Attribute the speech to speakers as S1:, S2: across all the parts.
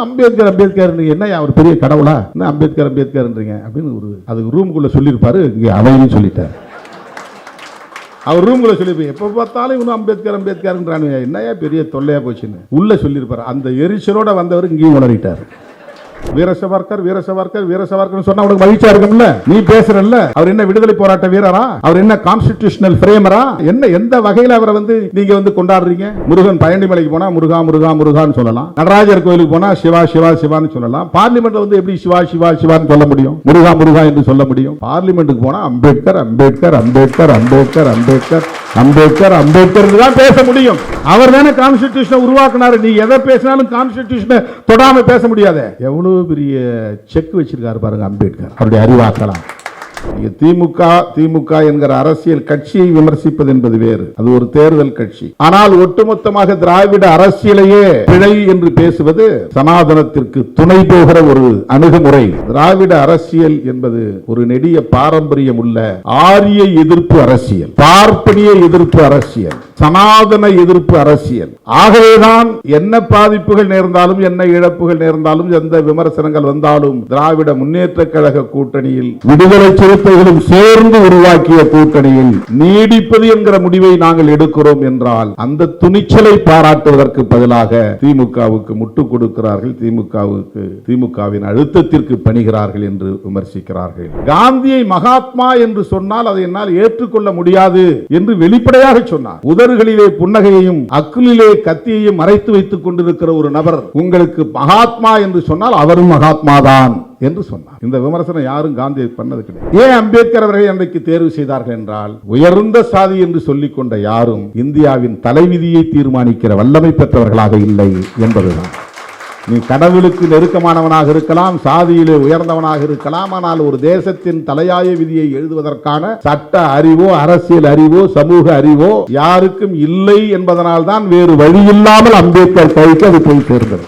S1: அம்பேத்கர் அம்பேத்கர் என்ன அவர் பெரிய கடவுளா, என்ன அம்பேத்கர் அம்பேத்கர்ன்றீங்க அப்படின்னு அதுக்கு ரூமுக்குள்ள சொல்லியிருப்பாரு. இங்கே அவையும் சொல்லிட்டார். அவர் ரூம்ல சொல்லியிருப்பேன், எப்போ பார்த்தாலும் இவனும் அம்பேத்கர் அம்பேத்கர்ன்றானு, என்னையா பெரிய தொல்லையா போச்சுன்னு உள்ள சொல்லியிருப்பாரு. அந்த எரிச்சலோட வந்தவர் இங்கேயும் உணரிட்டார். வீர சவர்கர் வீர சவர்கர் வீர சவர்கர் சொன்னா உனக்கு மகிழ்ச்சியா இருக்கும்ல, நீ பேசுறல்ல. அவர் என்ன விடுதலை போராட்ட வீரரா, அவர் என்ன கான்ஸ்டிடியூஷனல் பிரேமரா, என்ன எந்த வகையில அவரை நீங்க கொண்டாடுறீங்க? முருகன் பழனிமலைக்கு போனா முருகா முருகா முருகான்னு சொல்லலாம், நடராஜர் கோயிலுக்கு போனா சிவா சிவா சிவான்னு சொல்லலாம். பார்லிமெண்ட்ல எப்படி சிவா சிவா சிவான்னு சொல்ல முடியும், முருகா முருகா என்று சொல்ல முடியும்? பார்லிமெண்ட்டுக்கு போனா அம்பேத்கர் அம்பேத்கர் அம்பேத்கர் அம்பேத்கர் அம்பேத்கர் அம்பேத்கர் அம்பேத்கர் தான் பேச முடியும். அவர் தானே கான்ஸ்டிடியூஷனை உருவாக்குனாரு. நீ எதை பேசினாலும் கான்ஸ்டிடியூஷனை தொடாம பேச முடியாது. எவ்வளவு பெரிய செக் வச்சிருக்காரு பாருங்க அம்பேத்கர். அவருடைய அறிவாக்கலாம். திமுக என்கிற அரசியல் கட்சியை விமர்சிப்பது என்பது வேறு, அது ஒரு தேர்தல் கட்சி. ஆனால் ஒட்டுமொத்தமாக திராவிட அரசியலையே பிழை என்று பேசுவது சனாதனத்திற்கு துணை போகிற ஒரு அணுகுமுறை. திராவிட அரசியல் என்பது ஒரு நெடிய பாரம்பரியம் உள்ள ஆரிய எதிர்ப்பு அரசியல், பார்ப்பனிய எதிர்ப்பு அரசியல், சனாதன எதிர்ப்பு அரசியல். ஆகவேதான் என்ன பாதிப்புகள் நேர்ந்தாலும், என்ன இழப்புகள் நேர்ந்தாலும், எந்த விமர்சனங்கள் வந்தாலும் திராவிட முன்னேற்ற கழக கூட்டணியில் விடுதலை சிறுத்தைகளும் சேர்ந்து உருவாக்கிய கூட்டணியில் நீடிப்பது என்கிற முடிவை நாங்கள் எடுக்கிறோம் என்றால் அந்த துணிச்சலை பாராட்டுவதற்கு பதிலாக திமுகவுக்கு முட்டு கொடுக்கிறார்கள், திமுகவின் அழுத்தத்திற்கு பணிகிறார்கள் என்று விமர்சிக்கிறார்கள். காந்தியை மகாத்மா என்று சொன்னால் அதை என்னால் ஏற்றுக்கொள்ள முடியாது என்று வெளிப்படையாக சொன்னார். உதறுகளிலே புன்னகையையும் அக்குலிலே கத்தியையும் மறைத்து வைத்துக் கொண்டிருக்கிற ஒரு நபர் உங்களுக்கு மகாத்மா என்று சொன்னால் அவரும் மகாத்மா தான் என்று சொன்னார். இந்த விமர்சனம் யாரும் காந்தியை பண்ணது கிடையாது. ஏன் அம்பேத்கர் அவர்களை அன்றைக்கு தேர்வு செய்தார்கள் என்றால், உயர்ந்த சாதி என்று சொல்லிக் கொண்ட யாரும் இந்தியாவின் தலைவிதியை தீர்மானிக்கிற வல்லமை பெற்றவர்களாக இல்லை என்பதுதான். நீ கடவுளுக்கு நெருக்கமானவனாக இருக்கலாம், சாதியிலே உயர்ந்தவனாக இருக்கலாம், ஆனால் ஒரு தேசத்தின் தலையாய விதியை எழுதுவதற்கான சட்ட அறிவோ அரசியல் அறிவோ சமூக அறிவோ யாருக்கும் இல்லை என்பதனால் தான் வேறு வழி இல்லாமல் அம்பேத்கர் கைக்கு அது போய் சேர்ந்தது.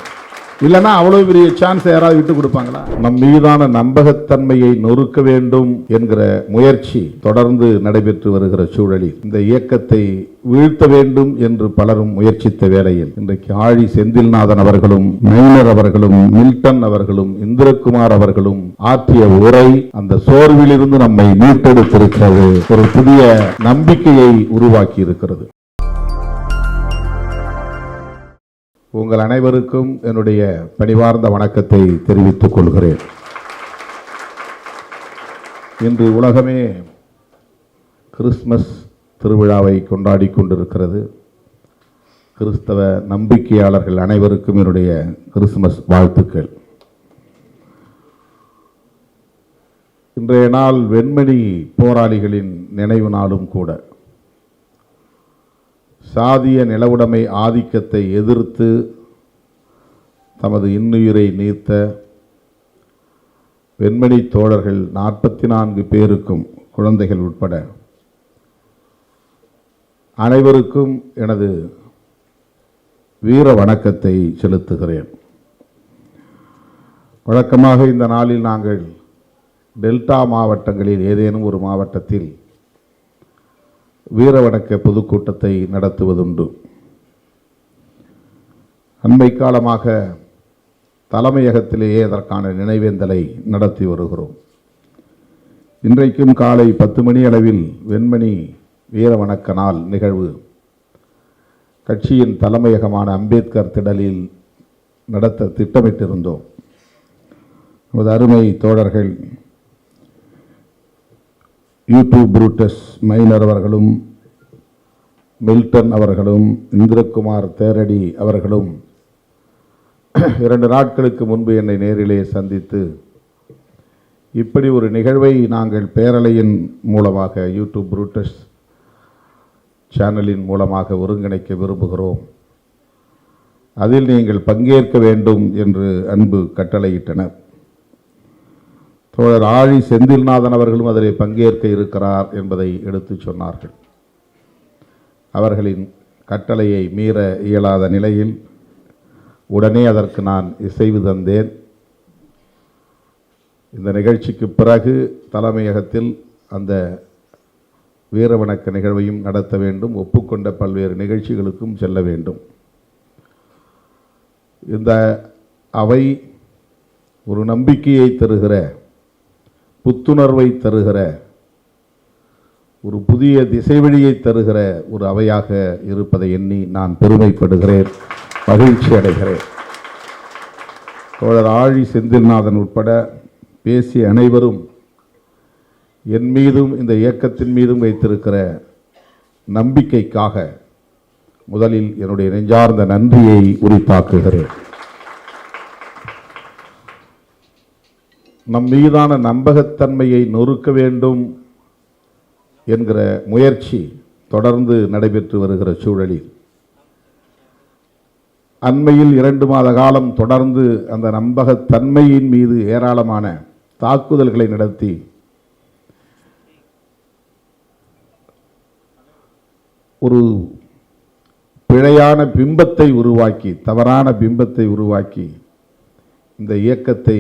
S1: இல்லைன்னா அவ்வளவு பெரிய சான்ஸ் யாராவது விட்டு கொடுப்பாங்களா? நம் மீதான நம்பகத்தன்மையை நொறுக்க வேண்டும் என்கிற முயற்சி தொடர்ந்து நடைபெற்று வருகிற சூழலில் இந்த இயக்கத்தை வீழ்த்த வேண்டும் என்று பலரும் முயற்சித்த வேளையில் இன்றைக்கு ஆழி செந்தில்நாதன் அவர்களும் மைனர் அவர்களும் மில்டன் அவர்களும் இந்திரகுமார் அவர்களும் ஆற்றிய உரை அந்த சோர்விலிருந்து நம்மை மீட்டெடுத்திருக்கிறது, ஒரு புதிய நம்பிக்கையை உருவாக்கி இருக்கிறது. உங்கள் அனைவருக்கும் என்னுடைய பணிவார்ந்த வணக்கத்தை தெரிவித்துக் கொள்கிறேன். இன்று உலகமே கிறிஸ்துமஸ் திருவிழாவை கொண்டாடி கொண்டிருக்கிறது. கிறிஸ்தவ நம்பிக்கையாளர்கள் அனைவருக்கும் என்னுடைய கிறிஸ்துமஸ் வாழ்த்துக்கள். இன்றைய நாள் வெண்மணி போராளிகளின் நினைவு நாளும் கூட. சாதிய நிலவுடைமை ஆதிக்கத்தை எதிர்த்து தமது இன்னுயிரை நீத்த வெண்மணி தோழர்கள் 44 பேருக்கும், குழந்தைகள் உட்பட அனைவருக்கும் எனது வீர வணக்கத்தை செலுத்துகிறேன். வழக்கமாக இந்த நாளில் நாங்கள் டெல்டா மாவட்டங்களில் ஏதேனும் ஒரு மாவட்டத்தில் வீர வணக்க பொதுக்கூட்டத்தை நடத்துவதுண்டு. அண்மை காலமாக தலைமையகத்திலேயே அதற்கான நினைவேந்தலை நடத்தி வருகிறோம். இன்றைக்கும் காலை 10 மணி அளவில் வெண்மணி வீர வணக்க நாள் நிகழ்வு கட்சியின் தலைமையகமான அம்பேத்கர் திடலில் நடத்த திட்டமிட்டிருந்தோம். நமது அருமை தோழர்கள் யூடியூப் புரூட்டஸ் மைனர் அவர்களும் மில்டன் அவர்களும் இந்திரகுமார் தேரடி அவர்களும் 2 நாட்களுக்கு முன்பு என்னை நேரிலே சந்தித்து இப்படி ஒரு நிகழ்வை நாங்கள் பேரலையின் மூலமாக யூடியூப் புரூட்டஸ் சேனலின் மூலமாக ஒருங்கிணைக்க விரும்புகிறோம், அதில் நீங்கள் பங்கேற்க வேண்டும் என்று அன்பு கட்டளையிட்டனர். தோழர் ஆழி செந்தில்நாதன் அவர்களும் அதில் பங்கேற்க இருக்கிறார் என்பதை எடுத்து சொன்னார்கள். அவர்களின் கட்டளையை மீற இயலாத நிலையில் உடனே அதற்கு நான் இசைவு தந்தேன். இந்த நிகழ்ச்சிக்கு பிறகு தலைமையகத்தில் அந்த வீர வணக்க நிகழ்வையும் நடத்த வேண்டும், ஒப்புக்கொண்ட பல்வேறு நிகழ்ச்சிகளுக்கும் செல்ல வேண்டும். இந்த அவை ஒரு நம்பிக்கையை தருகிற, புத்துணர்வை தருகிற, ஒரு புதிய திசைவழியை தருகிற ஒரு அவையாக இருப்பதை எண்ணி நான் பெருமைப்படுகிறேன், மகிழ்ச்சி அடைகிறேன். தோழர் ஆழி செந்தில்நாதன் உட்பட பேசிய அனைவரும் என் மீதும் இந்த இயக்கத்தின் மீதும் வைத்திருக்கிற நம்பிக்கைக்காக முதலில் என்னுடைய நெஞ்சார்ந்த நன்றியை உரித்தாக்குகிறேன். நம் மீதான நம்பகத்தன்மையை நொறுக்க வேண்டும் என்கிற முயற்சி தொடர்ந்து நடைபெற்று வருகிற சூழலில் அண்மையில் 2 மாத காலம் தொடர்ந்து அந்த நம்பகத்தன்மையின் மீது ஏராளமான தாக்குதல்களை நடத்தி ஒரு பிழையான பிம்பத்தை உருவாக்கி, தவறான பிம்பத்தை உருவாக்கி இந்த இயக்கத்தை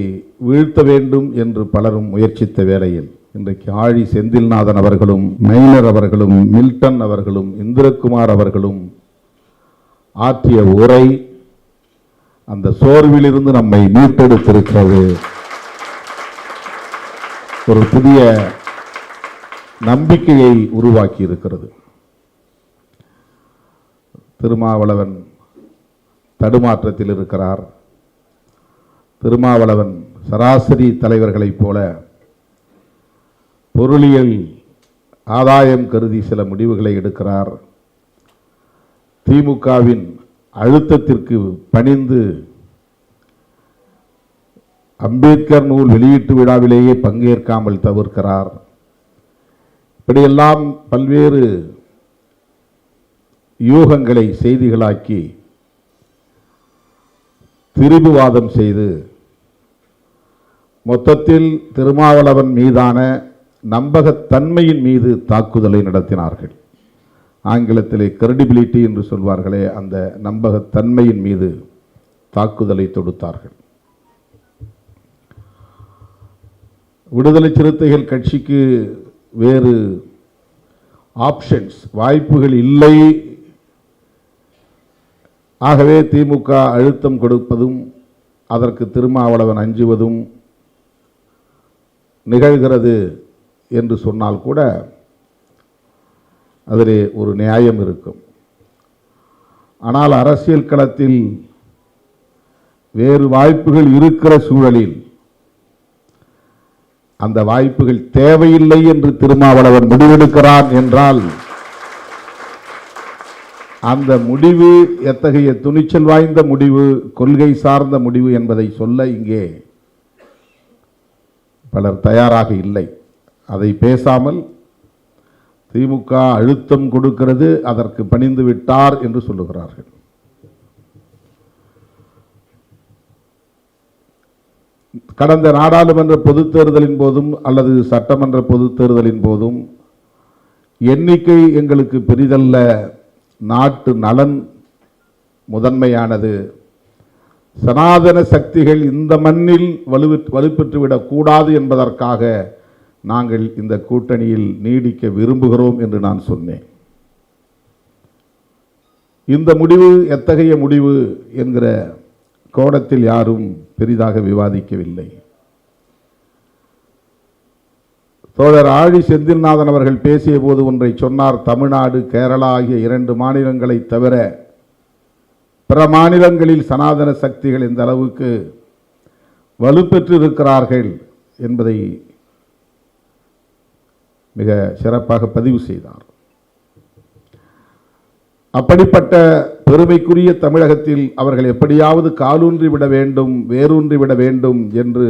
S1: வீழ்த்த வேண்டும் என்று பலரும் முயற்சித்த வேளையில் இன்றைக்கு ஆழி செந்தில்நாதன் அவர்களும், மைனர் அவர்களும், மில்டன் அவர்களும், இந்திரகுமார் அவர்களும் ஆற்றிய உரை அந்த சோர்விலிருந்து நம்மை மீட்டெடுத்திருக்கிறது. ஒரு புதிய நம்பிக்கையை உருவாக்கி இருக்கிறது. திருமாவளவன் தடுமாற்றத்தில் இருக்கிறார். திருமாவளவன் சராசரி தலைவர்களைப் போல பொருளியல் ஆதாயம் கருதி சில முடிவுகளை எடுக்கிறார். திமுகவின் அழுத்தத்திற்கு பணிந்து அம்பேத்கர் நூல் வெளியீட்டு விழாவிலேயே பங்கேற்காமல் தவிர்க்கிறார். இப்படியெல்லாம் பல்வேறு யூகங்களை செய்திகளாக்கி திரிபுவாதம் செய்து மொத்தத்தில் திருமாவளவன் மீதான நம்பகத்தன்மையின் மீது தாக்குதலை நடத்தினார்கள். ஆங்கிலத்திலே கிரெடிபிலிட்டி என்று சொல்வார்களே, அந்த நம்பகத்தன்மையின் மீது தாக்குதலை தொடுத்தார்கள். விடுதலை சிறுத்தைகள் கட்சிக்கு வேறு ஆப்ஷன்ஸ், வாய்ப்புகள் இல்லை. ஆகவே திமுக அழுத்தம் கொடுப்பதும் அதற்கு திருமாவளவன் அஞ்சுவதும் நிகழ்கிறது என்று சொன்னால் கூட அதிலே ஒரு நியாயம் இருக்கும். ஆனால் அரசியல் களத்தில் வேறு வாய்ப்புகள் இருக்கிற சூழலில் அந்த வாய்ப்புகள் தேவையில்லை என்று திருமாவளவன் முடிவெடுக்கிறான் என்றால் அந்த முடிவு எத்தகைய துணிச்சல் வாய்ந்த முடிவு, கொள்கை சார்ந்த முடிவு என்பதை சொல்ல இங்கே பலர் தயாராக இல்லை. அதை பேசாமல் திமுக அழுத்தம் கொடுக்கிறது, அதற்கு பணிந்து விட்டார் என்று சொல்லுகிறார்கள். கடந்த நாடாளுமன்ற பொதுத் தேர்தலின் போதும் அல்லது சட்டமன்ற பொதுத் தேர்தலின் போதும் எண்ணிக்கை எங்களுக்கு பெரிதல்ல, நாட்டு நலன் முதன்மையானது, சனாதன சக்திகள் இந்த மண்ணில் வலுப்பெற்றுவிடக் கூடாது என்பதற்காக நாங்கள் இந்த கூட்டணியில் நீடிக்க விரும்புகிறோம் என்று நான் சொன்னேன். இந்த முடிவு எத்தகைய முடிவு என்கிற கோணத்தில் யாரும் பெரிதாக விவாதிக்கவில்லை. தோழர் ஆழி செந்தில்நாதன் அவர்கள் பேசிய போது ஒன்றை சொன்னார். தமிழ்நாடு, கேரளா ஆகிய 2 மாநிலங்களை தவிர பிற மாநிலங்களில் சனாதன சக்திகள் இந்த அளவுக்கு வலுப்பெற்று இருக்கிறார்கள் என்பதை மிக சிறப்பாக பதிவு செய்தார். அப்படிப்பட்ட பெருமைக்குரிய தமிழகத்தில் அவர்கள் எப்படியாவது காலூன்றி விட வேண்டும், வேரூன்றி விட வேண்டும் என்று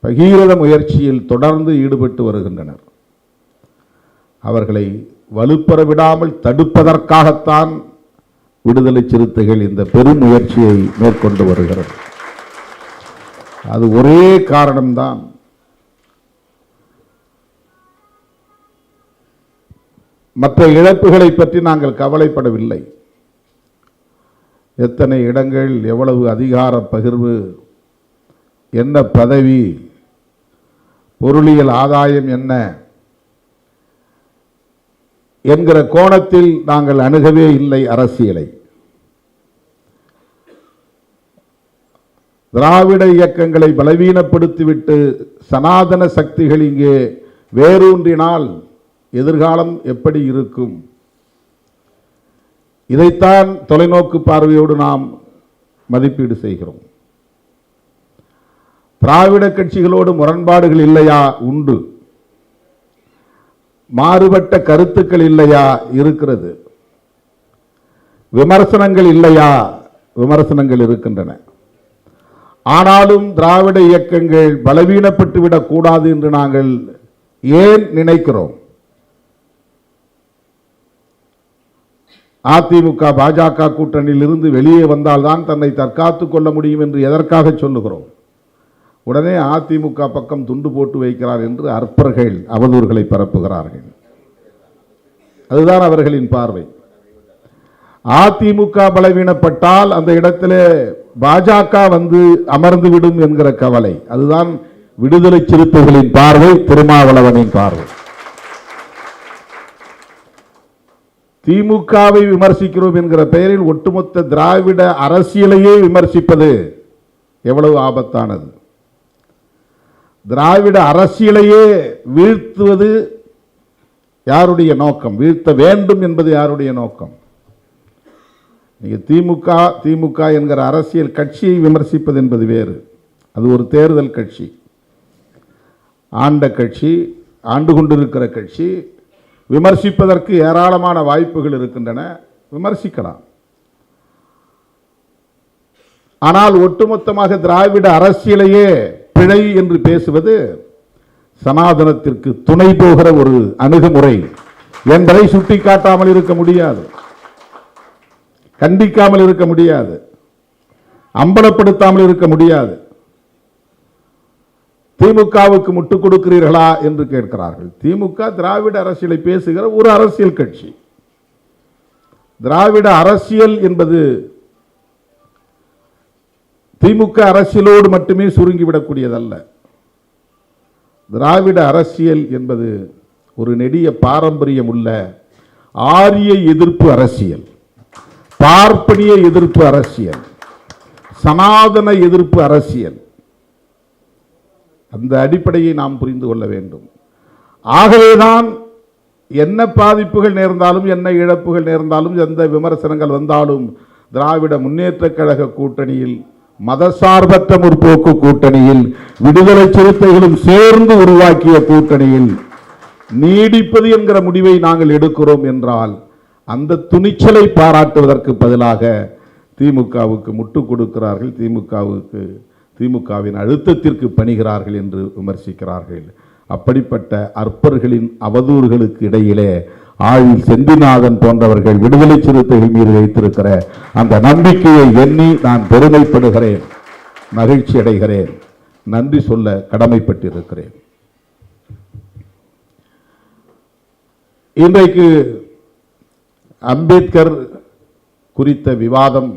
S1: பகீரத முயற்சியில் தொடர்ந்து ஈடுபட்டு வருகின்றனர். அவர்களை வலுப்பெற விடாமல் தடுப்பதற்காகத்தான் விடுதலை சிறுத்தைகள் இந்த பெரும் முயற்சியை மேற்கொண்டு வருகிறது. அது ஒரே காரணம்தான். மற்ற இழப்புகளை பற்றி நாங்கள் கவலைப்படவில்லை. எத்தனை இடங்கள், எவ்வளவு அதிகார பகிர்வு, என்ன பதவி, பொருளியல் ஆதாயம் என்ன என்கிற கோணத்தில் நாங்கள் அணுகவே இல்லை அரசியலை. திராவிட இயக்கங்களை பலவீனப்படுத்திவிட்டு சனாதன சக்திகள் இங்கே வேரூன்றினால் எதிர்காலம் எப்படி இருக்கும்? இதைத்தான் தொலைநோக்கு பார்வையோடு நாம் மதிப்பீடு செய்கிறோம். திராவிட கட்சிகளோடு முரண்பாடுகள் இல்லையா? உண்டு. மாறுபட்ட கருத்துக்கள் இல்லையா? இருக்கிறது. விமர்சனங்கள் இல்லையா? விமர்சனங்கள் இருக்கின்றன. ஆனாலும் திராவிட இயக்கங்கள் பலவீனப்பட்டு விடக்கூடாது என்று நாங்கள் ஏன் நினைக்கிறோம்? அதிமுக பாஜக கூட்டணியில் இருந்து வெளியே வந்தால்தான் தன்னை தற்காத்துக் கொள்ள முடியும் என்று எதற்காக சொல்லுகிறோம்? உடனே அதிமுக பக்கம் துண்டு போட்டு வைக்கிறார் என்று அற்பர்கள் அவதூறுகளை பரப்புகிறார்கள். அதுதான் அவர்களின் பார்வை. அதிமுக பலவீனப்பட்டால் அந்த இடத்திலே பாஜக வந்து அமர்ந்துவிடும் என்கிற கவலை. அதுதான் விடுதலை சிறுத்தைகளின் பார்வை, திருமாவளவனின் பார்வை. திமுகவை விமர்சிக்கிறோம் என்கிற பெயரில் ஒட்டுமொத்த திராவிட அரசியலையே விமர்சிப்பது எவ்வளவு ஆபத்தானது. திராவிட அரசியலையே வீழ்த்துவது யாருடைய நோக்கம்? வீழ்த்த வேண்டும் என்பது யாருடைய நோக்கம்? திமுக என்கிற அரசியல் கட்சியை விமர்சிப்பது என்பது வேறு. அது ஒரு தேர்தல் கட்சி, ஆண்ட கட்சி, ஆண்டு கொண்டிருக்கிற கட்சி. விமர்சிப்பதற்கு ஏராளமான வாய்ப்புகள் இருக்கின்றன, விமர்சிக்கலாம். ஆனால் ஒட்டுமொத்தமாக திராவிட அரசியலையே பிழை என்று பேசுவது சனாதனத்திற்கு துணை போகிற ஒரு அணுகுமுறை என்பதை சுட்டிக்காட்டாமல் இருக்க முடியாது, கண்டிக்காமல் இருக்க முடியாது, அம்பலப்படுத்தாமல் இருக்க முடியாது. திமுகவுக்கு முட்டுக் கொடுக்கிறீர்களா என்று கேட்கிறார்கள். திமுக திராவிட அரசியலை பேசுகிற ஒரு அரசியல் கட்சி. திராவிட அரசியல் என்பது திமுக அரசியலோடு மட்டுமே சுருங்கிவிடக்கூடியதல்ல. திராவிட அரசியல் என்பது ஒரு நெடிய பாரம்பரியம் உள்ள ஆரிய எதிர்ப்பு அரசியல், பார்ப்பனிய எதிர்ப்பு அரசியல், சனாதன எதிர்ப்பு அரசியல். அந்த அடிப்படையை நாம் புரிந்து கொள்ள வேண்டும். ஆகவேதான் என்ன பாதிப்புகள் நேர்ந்தாலும், என்ன இழப்புகள் நேர்ந்தாலும், எந்த விமர்சனங்கள் வந்தாலும் திராவிட முன்னேற்ற கழக கூட்டணியில், மதசார்பற்ற முற்போக்கு கூட்டணியில், விடுதலை சிறுத்தைகளும் சேர்ந்து உருவாக்கிய கூட்டணியில் நீடிப்பது என்கிற முடிவை நாங்கள் எடுக்கிறோம் என்றால் அந்த துணிச்சலை பாராட்டுவதற்கு பதிலாக திமுகவுக்கு முட்டுக் கொடுக்கிறார்கள், திமுகவின் அழுத்தத்திற்கு பணிகிறார்கள் என்று விமர்சிக்கிறார்கள். அப்படிப்பட்ட அற்பர்களின் அவதூறுகளுக்கு இடையிலே ஆழில் செந்திநாதன் போன்றவர்கள் விடுதலை சிறுத்தைகள் மீது வைத்திருக்கிற அந்த நம்பிக்கையை எண்ணி நான் பெருமைப்படுகிறேன், மகிழ்ச்சி அடைகிறேன், நன்றி சொல்ல கடமைப்பட்டிருக்கிறேன். இன்றைக்கு அம்பேத்கர் குறித்த விவாதம்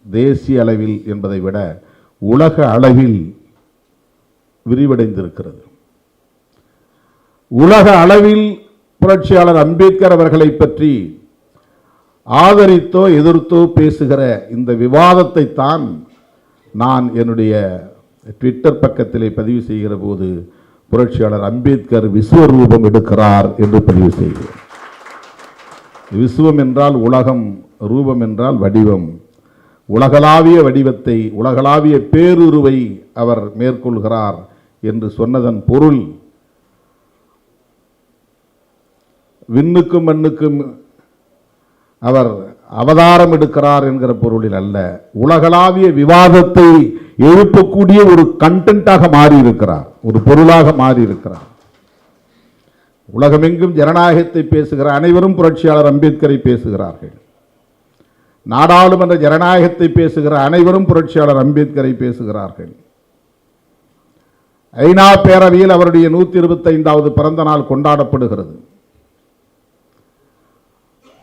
S1: தேசிய அளவில் என்பதை விட உலக அளவில் விரிவடைந்திருக்கிறது. உலக அளவில் புரட்சியாளர் அம்பேத்கர் அவர்களை பற்றி ஆதரித்தோ எதிர்த்தோ பேசுகிற இந்த விவாதத்தை தான் நான் என்னுடைய ட்விட்டர் பக்கத்திலே பதிவு செய்கிற போது புரட்சியாளர் அம்பேத்கர் விஸ்வரூபம் எடுக்கிறார் என்று பதிவு செய்கிறேன். விஸ்வம் என்றால் உலகம், ரூபம் என்றால் வடிவம். உலகளாவிய வடிவத்தை, உலகளாவிய பேருருவை அவர் மேற்கொள்கிறார் என்று சொன்னதன் பொருள் விண்ணுக்கும் மண்ணுக்கும் அவர் அவதாரம் எடுக்கிறார் என்கிற பொருளில் அல்ல, உலகளாவிய விவாதத்தை எழுப்பக்கூடிய ஒரு கண்டென்ட்டாக மாறி இருக்கிறார், ஒரு பொருளாக மாறி இருக்கிறார். உலகமெங்கும் ஜனநாயகத்தை பேசுகிற அனைவரும் புரட்சியாளர் அம்பேத்கரை பேசுகிறார்கள். நாடாளுமன்ற ஜனநாயகத்தை பேசுகிற அனைவரும் புரட்சியாளர் அம்பேத்கரை பேசுகிறார்கள். ஐநா பேரவையில் அவருடைய 125வது பிறந்த நாள் கொண்டாடப்படுகிறது.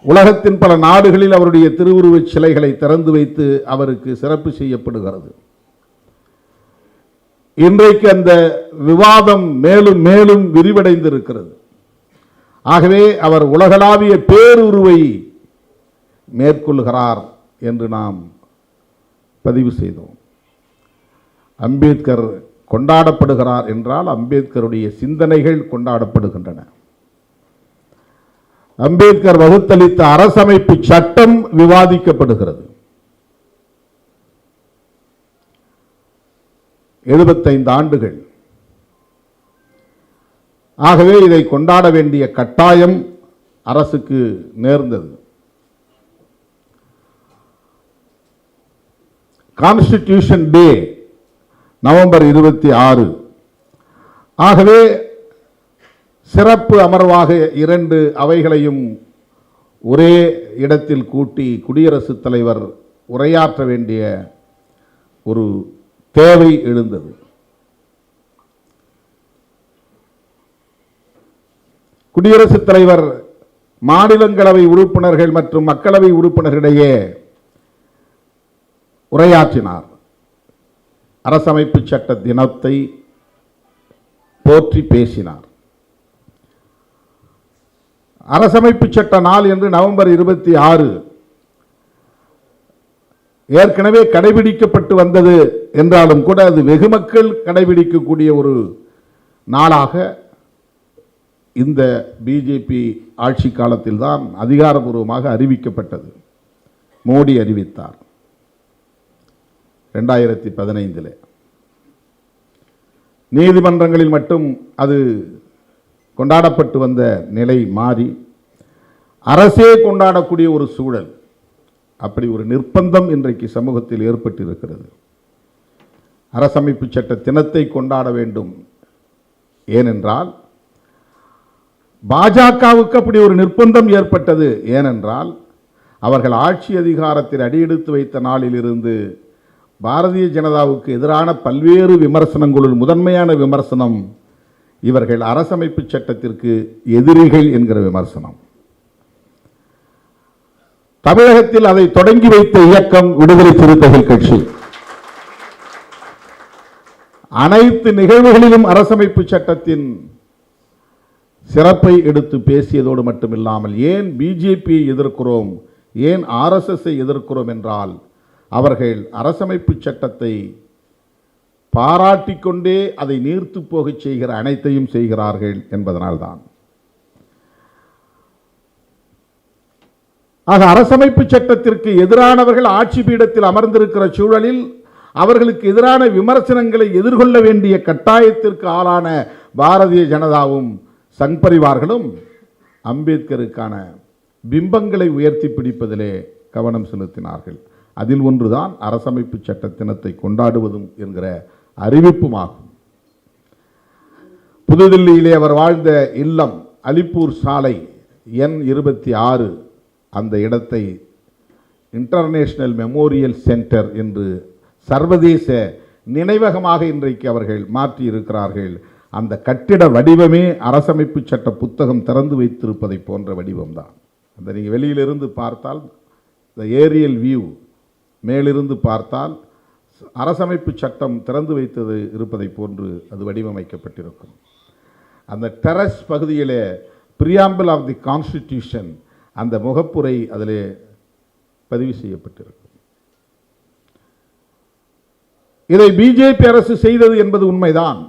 S1: உலகத்தின் பல நாடுகளில் அவருடைய திருவுருவச் சிலைகளை திறந்து வைத்து அவருக்கு சிறப்பு செய்யப்படுகிறது. இன்றைக்கு அந்த விவாதம் மேலும் மேலும் விரிவடைந்திருக்கிறது. ஆகவே அவர் உலகளாவிய பேருருவை மேற்கொள்கிறார் என்று நாம் பதிவு செய்தோம். அம்பேத்கர் கொண்டாடப்படுகிறார் என்றால் அம்பேத்கருடைய சிந்தனைகள் கொண்டாடப்படுகின்றன. அம்பேத்கர் வகுத்தளித்த அரசமைப்பு சட்டம் விவாதிக்கப்படுகிறது. 75 ஆண்டுகள். ஆகவே இதை கொண்டாட வேண்டிய கட்டாயம் அரசுக்கு நேர்ந்தது. கான்ஸ்டிடியூஷன் டே நவம்பர் 26. ஆகவே சிறப்பு அமர்வாக 2 அவைகளையும் ஒரே இடத்தில் கூட்டி குடியரசுத் தலைவர் உரையாற்ற வேண்டிய ஒரு தேவை எழுந்தது. குடியரசுத் தலைவர் மாநிலங்களவை உறுப்பினர்கள் மற்றும் மக்களவை உறுப்பினர்களிடையே உரையாற்றினார். அரசமைப்பு சட்ட தினத்தை போற்றி பேசினார். அரசமைப்பு சட்ட நாள் என்று நவம்பர் 26 ஏற்கனவே கடைபிடிக்கப்பட்டு வந்தது என்றாலும் கூட அது வெகு மக்கள் கடைபிடிக்கக்கூடிய ஒரு நாளாக இந்த பிஜேபி ஆட்சி காலத்தில் தான் அதிகாரபூர்வமாக அறிவிக்கப்பட்டது. மோடி அறிவித்தார் 2015. நீதிமன்றங்களில் மட்டும் அது கொண்டாடப்பட்டு வந்த நிலை மாறி அரசே கொண்டாடக்கூடிய ஒரு சூழல், அப்படி ஒரு நிர்பந்தம் இன்றைக்கு சமூகத்தில் ஏற்பட்டிருக்கிறது. அரசமைப்பு சட்ட தினத்தை கொண்டாட வேண்டும். ஏனென்றால் பாஜகவுக்கு அப்படி ஒரு நிர்பந்தம் ஏற்பட்டது. ஏனென்றால் அவர்கள் ஆட்சி அதிகாரத்தில் அடியெடுத்து வைத்த நாளிலிருந்து பாரதிய ஜனதாவுக்கு எதிரான பல்வேறு விமர்சனங்களுள் முதன்மையான விமர்சனம் இவர்கள் அரசமைப்பு சட்டத்திற்கு எதிரிகள் என்கிற விமர்சனம். தமிழகத்தில் அதை தொடங்கி வைத்த இயக்கம் விடுதலை சிறுத்தைகள் கட்சி. அனைத்து நிகழ்வுகளிலும் அரசமைப்பு சட்டத்தின் சிறப்பை எடுத்து பேசியதோடு மட்டுமில்லாமல் ஏன் பிஜேபியை எதிர்க்கிறோம், ஏன் ஆர்எஸ்எஸ்ஐ எதிர்க்கிறோம் என்றால் அவர்கள் அரசமைப்பு சட்டத்தை பாராட்டிக்கொண்டே அதை நீர்த்து போகச் செய்கிற அனைத்தையும் செய்கிறார்கள் என்பதனால்தான். ஆக அரசமைப்பு சட்டத்திற்கு எதிரானவர்கள் ஆட்சி பீடத்தில் அமர்ந்திருக்கிற சூழலில் அவர்களுக்கு எதிரான விமர்சனங்களை எதிர்கொள்ள வேண்டிய கட்டாயத்திற்கு ஆளான பாரதிய ஜனதாவும் சங் பரிவார்களும் அம்பேத்கருக்கான பிம்பங்களை உயர்த்தி பிடிப்பதிலே கவனம் செலுத்தினார்கள். அதில் ஒன்றுதான் அரசமைப்பு சட்ட தினத்தை கொண்டாடுவதும் என்கிற அறிவிப்புமாகும். புதுதில்லியிலே அவர் வாழ்ந்த இல்லம் அலிப்பூர் சாலை எண் 26, அந்த இடத்தை இன்டர்நேஷனல் மெமோரியல் சென்டர் என்று சர்வதேச நினைவகமாக இன்றைக்கு அவர்கள் மாற்றி இருக்கிறார்கள். அந்த கட்டிட வடிவமே அரசமைப்பு சட்ட புத்தகம் திறந்து வைத்திருப்பதை போன்ற வடிவம்தான். அந்த நீங்கள் வெளியிலிருந்து பார்த்தால் இந்த ஏரியல் வியூ, மேலிருந்து பார்த்தால் அரசமைப்பு சட்டம் திறந்து வைத்தது இருப்பதை போன்று அது வடிவமைக்கப்பட்டிருக்கும். அந்த டெரஸ் பகுதியிலே பிரியாம்பிள் ஆஃப் தி கான்ஸ்டிடியூஷன் அந்த முகப்புரை அதிலே பதிவு செய்யப்பட்டிருக்கும். இதை பிஜேபி அரசு செய்தது என்பது உண்மைதான்.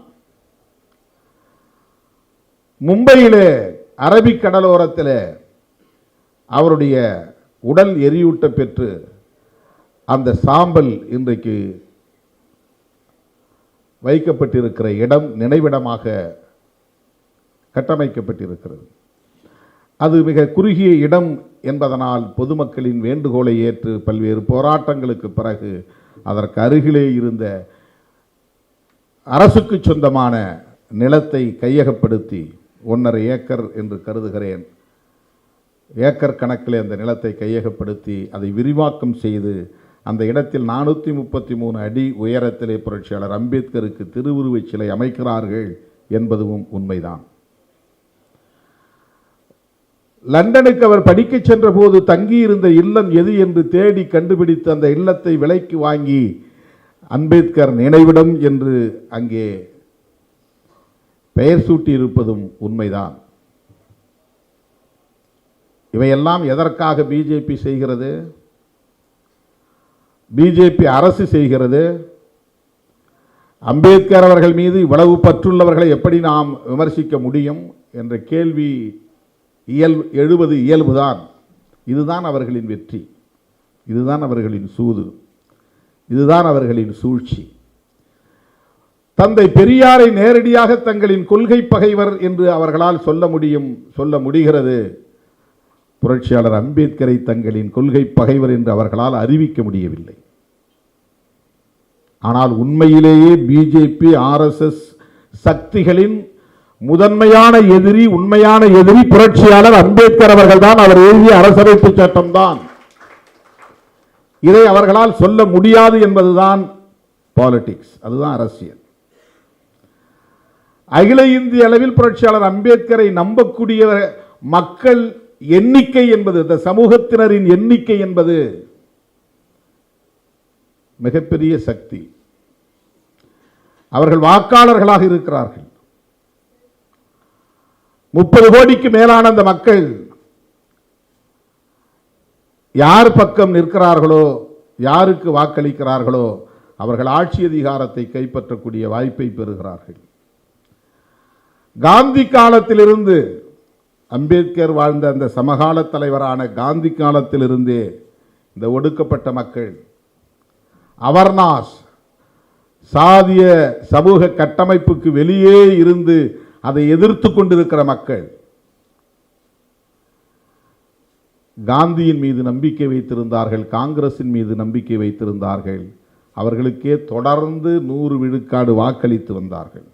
S1: மும்பையிலே அரபிக் கடலோரத்தில் அவருடைய உடல் எரியூட்ட பெற்று அந்த சாம்பல் இன்றைக்கு வைக்கப்பட்டிருக்கிற இடம் நினைவிடமாக கட்டமைக்கப்பட்டிருக்கிறது. அது மிக குறுகிய இடம் என்பதனால் பொதுமக்களின் வேண்டுகோளை ஏற்று பல்வேறு போராட்டங்களுக்கு பிறகு அதற்கு அருகிலே இருந்த அரசுக்கு சொந்தமான நிலத்தை கையகப்படுத்தி 1.5 ஏக்கர் என்று கருதுகிறேன், ஏக்கர் கணக்கில் அந்த நிலத்தை கையகப்படுத்தி அதை விரிவாக்கம் செய்து அந்த இடத்தில் 433 அடி உயரத்திலே புரட்சியாளர் அம்பேத்கருக்கு திருவுருவச் சிலை அமைக்கிறார்கள் என்பதும் உண்மைதான். லண்டனுக்கு அவர் படிக்க சென்ற போது தங்கியிருந்த இல்லம் எது என்று தேடி கண்டுபிடித்து அந்த இல்லத்தை விலைக்கு வாங்கி அம்பேத்கர் நினைவிடம் என்று அங்கே பெயர் சூட்டி இருப்பதும் உண்மைதான். இவையெல்லாம் எதற்காக பிஜேபி செய்கிறது? பிஜேபி அரசு செய்கிறது. அம்பேத்கர் அவர்கள் மீது இவ்வளவு பற்றுள்ளவர்களை எப்படி நாம் விமர்சிக்க முடியும் என்ற கேள்வி எழுவது இயல்புதான். இதுதான் அவர்களின் வெற்றி, இதுதான் அவர்களின் சூது, இதுதான் அவர்களின் சூழ்ச்சி. தந்தை பெரியாரை நேரடியாக தங்களின் கொள்கை பகைவர் என்று அவர்களால் சொல்ல முடிகிறது. புரட்சியாளர் அம்பேத்கரை தங்களின் கொள்கை பகைவர் என்று அவர்களால் அறிவிக்க முடியவில்லை. ஆனால் உண்மையிலேயே பிஜேபி ஆர்எஸ்எஸ் சக்திகளின் முதன்மையான எதிரி, உண்மையான எதிரி புரட்சியாளர் அம்பேத்கர் அவர்கள் தான். அவர் எழுதிய அரசமைப்பு சட்டம் தான். இதை அவர்களால் சொல்ல முடியாது என்பதுதான் பாலிடிக்ஸ், அதுதான் அரசியல். அகில இந்திய அளவில் புரட்சியாளர் அம்பேத்கரை நம்பக்கூடிய மக்கள் எண்ணிக்கை என்பது, இந்த சமூகத்தினரின் எண்ணிக்கை என்பது மிகப்பெரிய சக்தி. அவர்கள் வாக்காளர்களாக இருக்கிறார்கள். 30 கோடிக்கு மேலான அந்த மக்கள் யார் பக்கம் நிற்கிறார்களோ, யாருக்கு வாக்களிக்கிறார்களோ அவர்கள் ஆட்சி அதிகாரத்தை கைப்பற்றக்கூடிய வாய்ப்பை பெறுகிறார்கள். காந்தி காலத்திலிருந்து, அம்பேத்கர் வாழ்ந்த அந்த சமகால தலைவரான காந்தி காலத்திலிருந்தே இந்த ஒடுக்கப்பட்ட மக்கள், அவர்னாஸ், சாதிய சமூக கட்டமைப்புக்கு வெளியே இருந்து அதை எதிர்த்து கொண்டிருக்கிற மக்கள் காந்தியின் மீது நம்பிக்கை வைத்திருந்தார்கள், காங்கிரசின் மீது நம்பிக்கை வைத்திருந்தார்கள். அவர்களுக்கே தொடர்ந்து 100 விழுக்காடு வாக்களித்து வந்தார்கள்.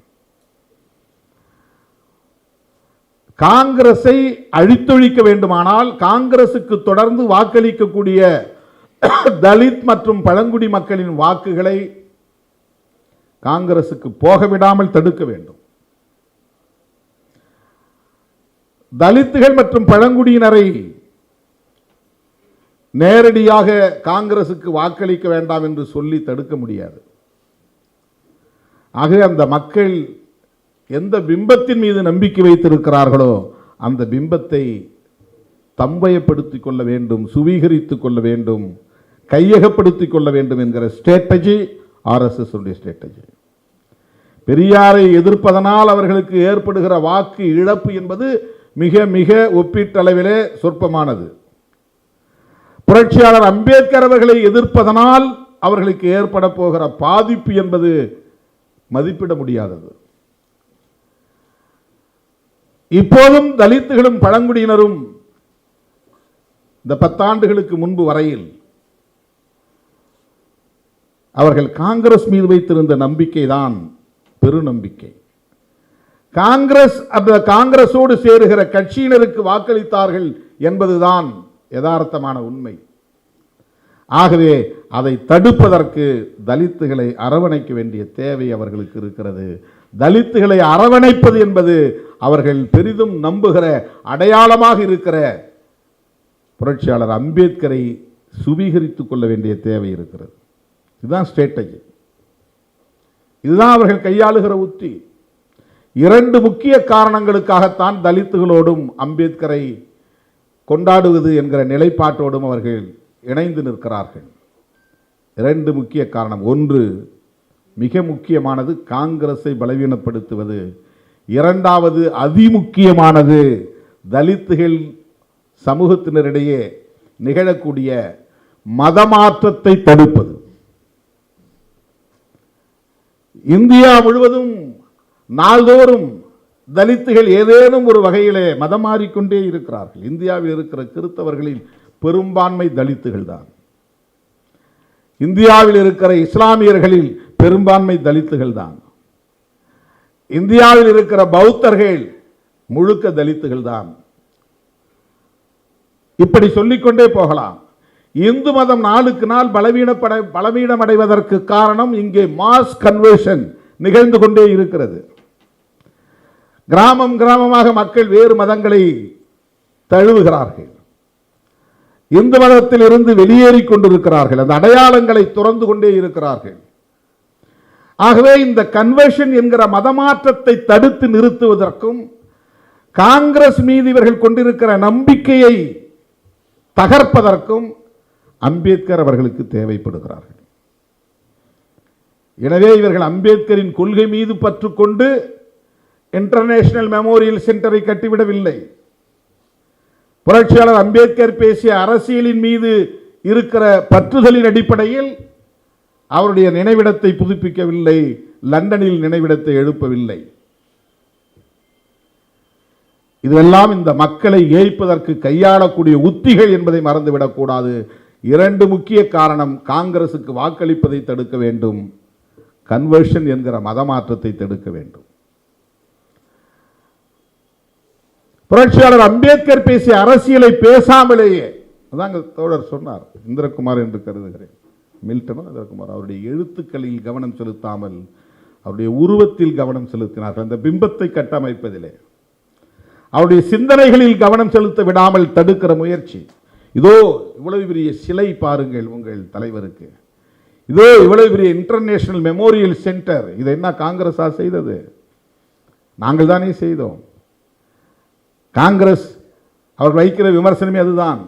S1: காங்கிரஸை அழித்தொழிக்க வேண்டுமானால் காங்கிரசுக்கு தொடர்ந்து வாக்களிக்கக்கூடிய தலித் மற்றும் பழங்குடி மக்களின் வாக்குகளை காங்கிரசுக்கு போக விடாமல் தடுக்க வேண்டும். தலித்துகள் மற்றும் பழங்குடியினரை நேரடியாக காங்கிரசுக்கு வாக்களிக்க வேண்டாம் என்று சொல்லி தடுக்க முடியாது. ஆக அந்த மக்கள் எந்த பிம்பத்தின் மீது நம்பிக்கை வைத்திருக்கிறார்களோ அந்த பிம்பத்தை தம்பயப்படுத்திக் கொள்ள வேண்டும், சுவீகரித்துக் கொள்ள வேண்டும், கையகப்படுத்திக் கொள்ள வேண்டும் என்கிற ஸ்ட்ராட்டஜி ஆர்எஸ்எஸ் ஸ்ட்ராட்டஜி. பெரியாரை எதிர்ப்பதனால் அவர்களுக்கு ஏற்படுகிற வாக்கு இழப்பு என்பது மிக மிக ஒப்பீட்டளவிலே சொற்பமானது. புரட்சியாளர் அம்பேத்கர் அவர்களை எதிர்ப்பதனால் அவர்களுக்கு ஏற்பட போகிற பாதிப்பு என்பது மதிப்பிட முடியாதது. இப்போதும் தலித்துகளும் பழங்குடியினரும் இந்த 10 ஆண்டுகளுக்கு முன்பு வரையில் அவர்கள் காங்கிரஸ் மீது வைத்திருந்த நம்பிக்கை தான் பெருநம்பிக்கை. காங்கிரஸோடு சேருகிற கட்சியினருக்கு வாக்களித்தார்கள் என்பதுதான் யதார்த்தமான உண்மை. ஆகவே அதை தடுப்பதற்கு தலித்துகளை அரவணைக்க வேண்டிய தேவை அவர்களுக்கு இருக்கிறது. தலித்துகளை அரவணைப்பது என்பது அவர்கள் பெரிதும் நம்புகிற அடையாளமாக இருக்கிற புரட்சியாளர் அம்பேத்கரை சுவீகரித்துக் கொள்ள வேண்டிய தேவை இருக்கிறது. இதுதான் ஸ்ட்ராட்டஜி, இதுதான் அவர்கள் கையாளுகிற உத்தி. 2 முக்கிய காரணங்களுக்காகத்தான் தலித்துகளோடும் அம்பேத்கரை கொண்டாடுவது என்கிற நிலைப்பாட்டோடும் அவர்கள் இணைந்து நிற்கிறார்கள். 2 முக்கிய காரணம். ஒன்று, மிக முக்கியமானது காங்கிரஸை பலவீனப்படுத்துவது. 2வது அதிமுக்கியமானது தலித்துகள் சமூகத்தினரிடையே நிகழக்கூடிய மதமாற்றத்தை தடுப்பது. இந்தியா முழுவதும் நாள்தோறும் தலித்துகள் ஏதேனும் ஒரு வகையிலே மதம் மாறிக்கொண்டே இருக்கிறார்கள். இந்தியாவில் இருக்கிற கிறிஸ்தவர்களில் பெரும்பான்மை தலித்துகள் தான். இந்தியாவில் இருக்கிற இஸ்லாமியர்களில் பெரும்பான்மை தலித்துகள் தான். இந்தியாவில் இருக்கிற பௌத்தர்கள் முழுக்க தலித்துகள் தான். இப்படி சொல்லிக்கொண்டே போகலாம். இந்து மதம் நாளுக்கு நாள் பலவீனமடைவதற்கு காரணம் இங்கே மாஸ் கன்வர்ஷன் நிகழ்ந்து கொண்டே இருக்கிறது. கிராமம் கிராமமாக மக்கள் வேறு மதங்களை தழுவுகிறார்கள். இந்து மதத்தில் இருந்து வெளியேறிக் கொண்டிருக்கிறார்கள். அந்த அடையாளங்களை துறந்து கொண்டே இருக்கிறார்கள். ஆகவே இந்த கன்வர்ஷன் என்கிற மதமாற்றத்தை தடுத்து நிறுத்துவதற்கும் காங்கிரஸ் மீது இவர்கள் கொண்டிருக்கிற நம்பிக்கையை தகர்ப்பதற்கும் அம்பேத்கர் அவர்களுக்கு தேவைப்படுகிறார்கள். எனவே இவர்கள் அம்பேத்கரின் கொள்கை மீது பற்று கொண்டு இன்டர்நேஷனல் மெமோரியல் சென்டரை கட்டிவிடவில்லை. புரட்சியாளர் அம்பேத்கர் பேசிய அரசியலின் மீது இருக்கிற பற்றுதலின் அடிப்படையில் அவருடைய நினைவிடத்தை புதுப்பிக்கவில்லை, லண்டனில் நினைவிடத்தை எழுப்பவில்லை. இதெல்லாம் இந்த மக்களை ஏய்ப்பதற்கு கையாளக்கூடிய உத்திகள் என்பதை மறந்துவிடக்கூடாது. இரண்டு முக்கிய காரணம்: காங்கிரசுக்கு வாக்களிப்பதை தடுக்க வேண்டும், கன்வர்ஷன் என்கிற மதமாற்றத்தை தடுக்க வேண்டும். புரட்சியாளர் அம்பேத்கர் பேசிய அரசியலை பேசாமலேயே, அதாங்க தோழர் சொன்னார், இந்திரகுமார் என்று கருதுகிறேன், மில்டனும் இந்திரகுமார், அவருடைய எழுத்துக்களில் கவனம் செலுத்தாமல் அவருடைய உருவத்தில் கவனம் செலுத்தினார்கள். அந்த பிம்பத்தை கட்டமைப்பதிலே அவருடைய சிந்தனைகளில் கவனம் செலுத்த விடாமல் தடுக்கிற முயற்சி. இதோ இவ்வளவு பெரிய சிலை பாருங்கள் உங்கள் தலைவருக்கு, இதோ இவ்வளவு பெரிய இன்டர்நேஷனல் மெமோரியல் சென்டர், இதை என்ன காங்கிரஸா செய்தது? நாங்கள் தானே செய்தோம். காங்கிரஸ் அவர் வைக்கிற விமர்சனமே அதுதான்.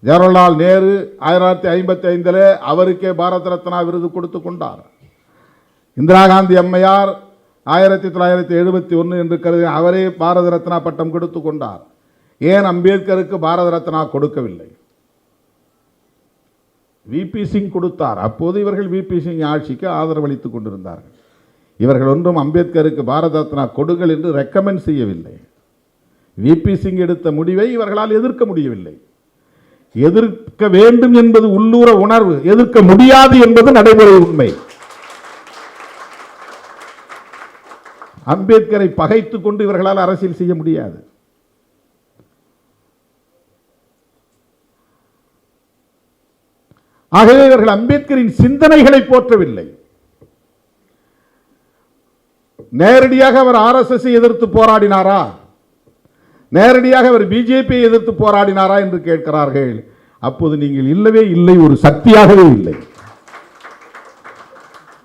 S1: ஜவஹர்லால் நேரு 1955 அவருக்கே பாரத ரத்னா விருது கொடுத்து கொண்டார். இந்திரா காந்தி அம்மையார் 1971 என்று கருதி அவரே பாரத ரத்னா பட்டம் கொடுத்து கொண்டார். ஏன் அம்பேத்கருக்கு பாரத ரத்னா கொடுக்கவில்லை? விபி சிங் கொடுத்தார். அப்போது இவர்கள் விபி சிங் ஆட்சிக்கு ஆதரவளித்துக் கொண்டிருந்தார்கள். இவர்கள் ஒன்றும் அம்பேத்கருக்கு பாரத ரத்னா கொடுங்கள் என்று ரெக்கமெண்ட் செய்யவில்லை. விபி சிங் எடுத்த முடிவை இவர்களால் எதிர்க்க முடியவில்லை. எதிர்க்க வேண்டும் என்பது உள்ளூர உணர்வு, எதிர்க்க முடியாது என்பது நடைமுறை உண்மை. அம்பேத்கரை பகைத்துக் கொண்டு இவர்களால் அரசியல் செய்ய முடியாது. ஆகவே இவர்கள் அம்பேத்கரின் சிந்தனைகளை போற்றவில்லை. நேரடியாக அவர் RSS எதிர்த்து போராடினாரா, நேரடியாக அவர் பிஜேபியை எதிர்த்து போராடினாரா என்று கேட்கிறார்கள். அப்போது நீங்கள் இல்லவே இல்லை, ஒரு சக்தியாகவே இல்லை.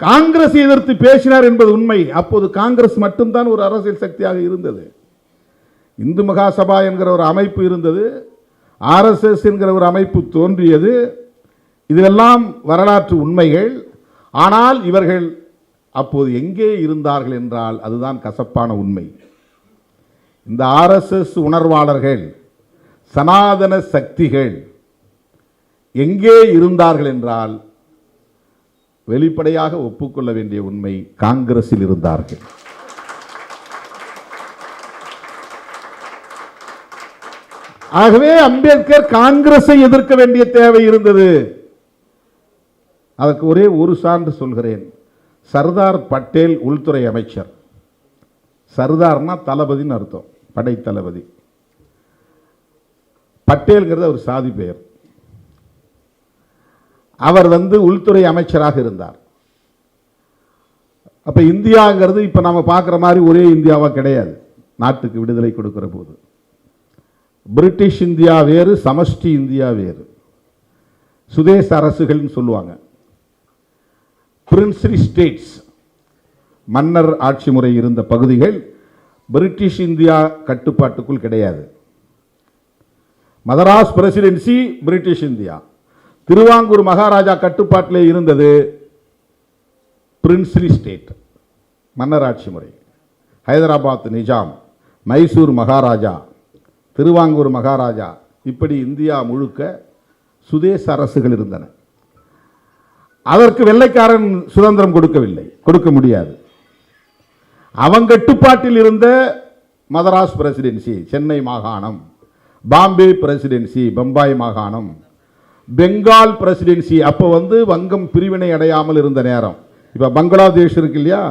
S1: காங்கிரஸ் எதிர்த்து பேசினார் என்பது உண்மை. அப்போது காங்கிரஸ் மட்டும்தான் ஒரு அரசியல் சக்தியாக இருந்தது. இந்து மகாசபா என்கிற ஒரு அமைப்பு இருந்தது, RSS என்கிற ஒரு அமைப்பு தோன்றியது. இதெல்லாம் வரலாற்று உண்மைகள். ஆனால் இவர்கள் அப்போது எங்கே இருந்தார்கள் என்றால் அதுதான் கசப்பான உண்மை. இந்த RSS உணர்வாளர்கள், சனாதன சக்திகள் எங்கே இருந்தார்கள் என்றால் வெளிப்படையாக ஒப்புக்கொள்ள வேண்டிய உண்மை, காங்கிரஸில் இருந்தார்கள். ஆகவே அம்பேத்கர் காங்கிரஸை எதிர்க்க வேண்டிய தேவை இருந்தது. அதற்கு ஒரே ஒரு சான்று சொல்கிறேன். சர்தார் பட்டேல் உள்துறை அமைச்சர். சர்தார்னா தளபதினு அர்த்தம், படை தளபதி. பட்டேல்ங்கிறது ஒரு சாதி பெயர். அவர் உள்துறை அமைச்சராக இருந்தார். அப்ப இந்தியாங்கிறது இப்ப நாம பார்க்கிற மாதிரி ஒரே இந்தியாவா கிடையாது. நாட்டுக்கு விடுதலை கொடுக்கிற போது பிரிட்டிஷ் இந்தியா வேறு, சமஷ்டி இந்தியா வேறு. சுதேச அரசுகள் சொல்லுவாங்க. பிரின்ஸ்லி ஸ்டேட்ஸ், மன்னர் ஆட்சி முறை இருந்த பகுதிகள் பிரிட்டிஷ் இந்தியா கட்டுப்பாட்டுக்குள் கிடையாது. Madras presidency British India. Thiruvankur maharaja கட்டுப்பாட்டிலே இருந்தது பிரின்ஸ்லி ஸ்டேட், மன்னர் ஆட்சி முறை. ஹைதராபாத் நிஜாம், மைசூர் மகாராஜா, திருவாங்கூர் மகாராஜா, இப்படி இந்தியா முழுக்க சுதேச அரசுகள் இருந்தன. அதற்கு வெள்ளைக்காரன் சுதந்திரம் கொடுக்கவில்லை, கொடுக்க முடியாது. அவன் கட்டுப்பாட்டில் இருந்த மதராஸ் பிரசிடென்சி, சென்னை மாகாணம், பாம்பே பிரசிடென்சி, பம்பாய் மாகாணம், பெங்கால் பிரசிடென்சி. அப்போ வங்கம் பிரிவினை அடையாமல் இருந்த நேரம். இப்போ பங்களாதேஷ் இருக்கு இல்லையா,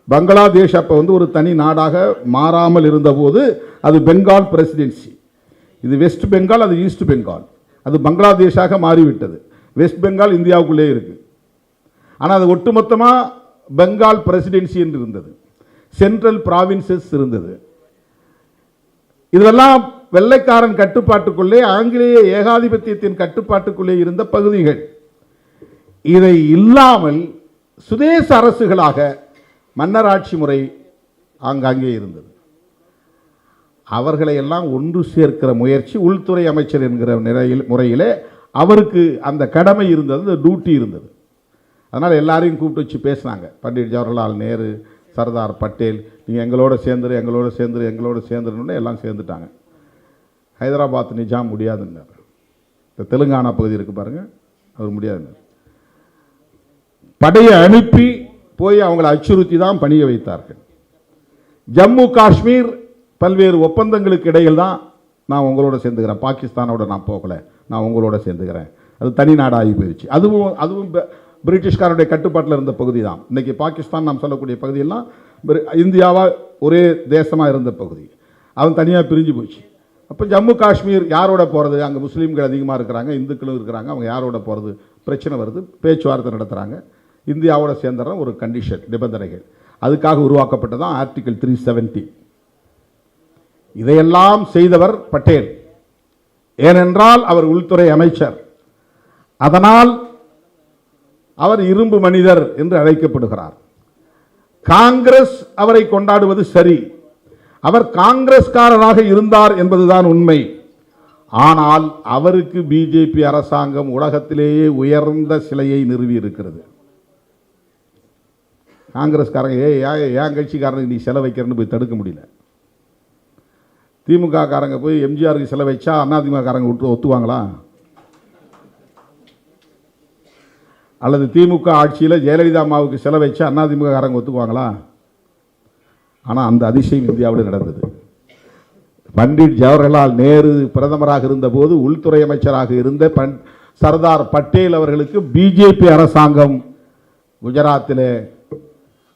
S1: பங்களாதேஷ் அப்போ ஒரு தனி நாடாக மாறாமல் இருந்தபோது அது பெங்கால் பிரசிடென்சி. இது வெஸ்ட் பெங்கால், அது ஈஸ்ட் பெங்கால். அது பங்களாதேஷாக மாறிவிட்டது. வெஸ்ட் பெங்கால் இந்தியாவுக்குள்ளே இருக்கு. ஆனால் அது ஒட்டுமொத்தமாக பெங்கால் பிரசிடென்சி என்று இருந்தது. சென்ட்ரல் ப்ராவின்சஸ் இருந்தது. இதெல்லாம் வெள்ளைக்காரன் கட்டுப்பாட்டுக்குள்ளே, ஆங்கிலேய ஏகாதிபத்தியத்தின் கட்டுப்பாட்டுக்குள்ளே இருந்த பகுதிகள். இதை இல்லாமல் சுதேச அரசுகளாக மன்னராட்சி முறை ஆங்காங்கே இருந்தது. அவர்களை எல்லாம் ஒன்று சேர்க்கிற முயற்சி உள்துறை அமைச்சர் என்கிற முறையிலே அவருக்கு அந்த கடமை இருந்தது, அந்த டியூட்டி இருந்தது. அதனால் எல்லாரையும் கூப்பிட்டு வச்சு பேசினாங்க. பண்டிட் ஜவஹர்லால் நேரு, சர்தார் பட்டேல், நீங்கள் எங்களோட சேர்ந்துருன்னு எல்லாம் சேர்ந்துட்டாங்க. ஹைதராபாத் நிஜாம் முடியாதுன்னார். இந்த தெலுங்கானா பகுதி இருக்குது பாருங்கள், அவர் முடியாதுன்னார். படையை அனுப்பி போய் அவங்களை அச்சுறுத்தி தான் பணிய வைத்தார்கள். ஜம்மு காஷ்மீர் பல்வேறு ஒப்பந்தங்களுக்கு இடையில் தான் நான் உங்களோட சேர்ந்துக்கிறேன், பாகிஸ்தானோட நான் போகலை, நான் உங்களோட சேர்ந்துக்கிறேன். அது தனி நாடாகி போயிடுச்சு. அதுவும் பிரிட்டிஷ்காரருடைய கட்டுப்பாட்டில் இருந்த பகுதி தான். இன்றைக்கி பாகிஸ்தான் நாம் சொல்லக்கூடிய பகுதியெல்லாம் இந்தியாவாக ஒரே தேசமாக இருந்த பகுதி. அவன் தனியாக பிரிஞ்சு போச்சு. அப்போ ஜம்மு காஷ்மீர் யாரோட போகிறது? அங்கே முஸ்லீம்கள் அதிகமாக இருக்கிறாங்க, இந்துக்களும் இருக்கிறாங்க. அவங்க யாரோட போகிறது? பிரச்சனை வருது. பேச்சுவார்த்தை நடத்துகிறாங்க. இந்தியாவோட சேர்ந்துற ஒரு கண்டிஷன், நிபந்தனைகள். அதுக்காக உருவாக்கப்பட்டதான் ஆர்டிகல் 370. இதையெல்லாம் செய்தவர் பட்டேல். ஏனென்றால் அவர் உள்துறை அமைச்சர். அதனால் அவர் இரும்பு மனிதர் என்று அழைக்கப்படுகிறார். காங்கிரஸ் அவரை கொண்டாடுவது சரி, அவர் காங்கிரஸ்காரராக இருந்தார் என்பதுதான் உண்மை. ஆனால் அவருக்கு பிஜேபி அரசாங்கம் உலகத்திலேயே உயர்ந்த சிலையை நிறுவி இருக்கிறது. காங்கிரஸ்காரங்க ஏன் கட்சிக்காரனுக்கு நீ செலவு வைக்கிறன்னு போய் தடுக்க முடியல. திமுக காரங்க போய் எம்ஜிஆருக்கு செலவு வச்சா அதிமுக காரங்க விட்டு ஒத்துவாங்களா? அல்லது திமுக ஆட்சியில் ஜெயலலிதா அம்மாவுக்கு செலவு வச்சா அதிமுக காரங்க ஒத்துக்குவாங்களா? ஆனால் அந்த அதிசயம் இந்தியாவில் நடந்தது. பண்டிட் ஜவஹர்லால் நேரு பிரதமராக இருந்தபோது உள்துறை அமைச்சராக இருந்த சர்தார் பட்டேல் அவர்களுக்கு பிஜேபி அரசாங்கம் குஜராத்திலே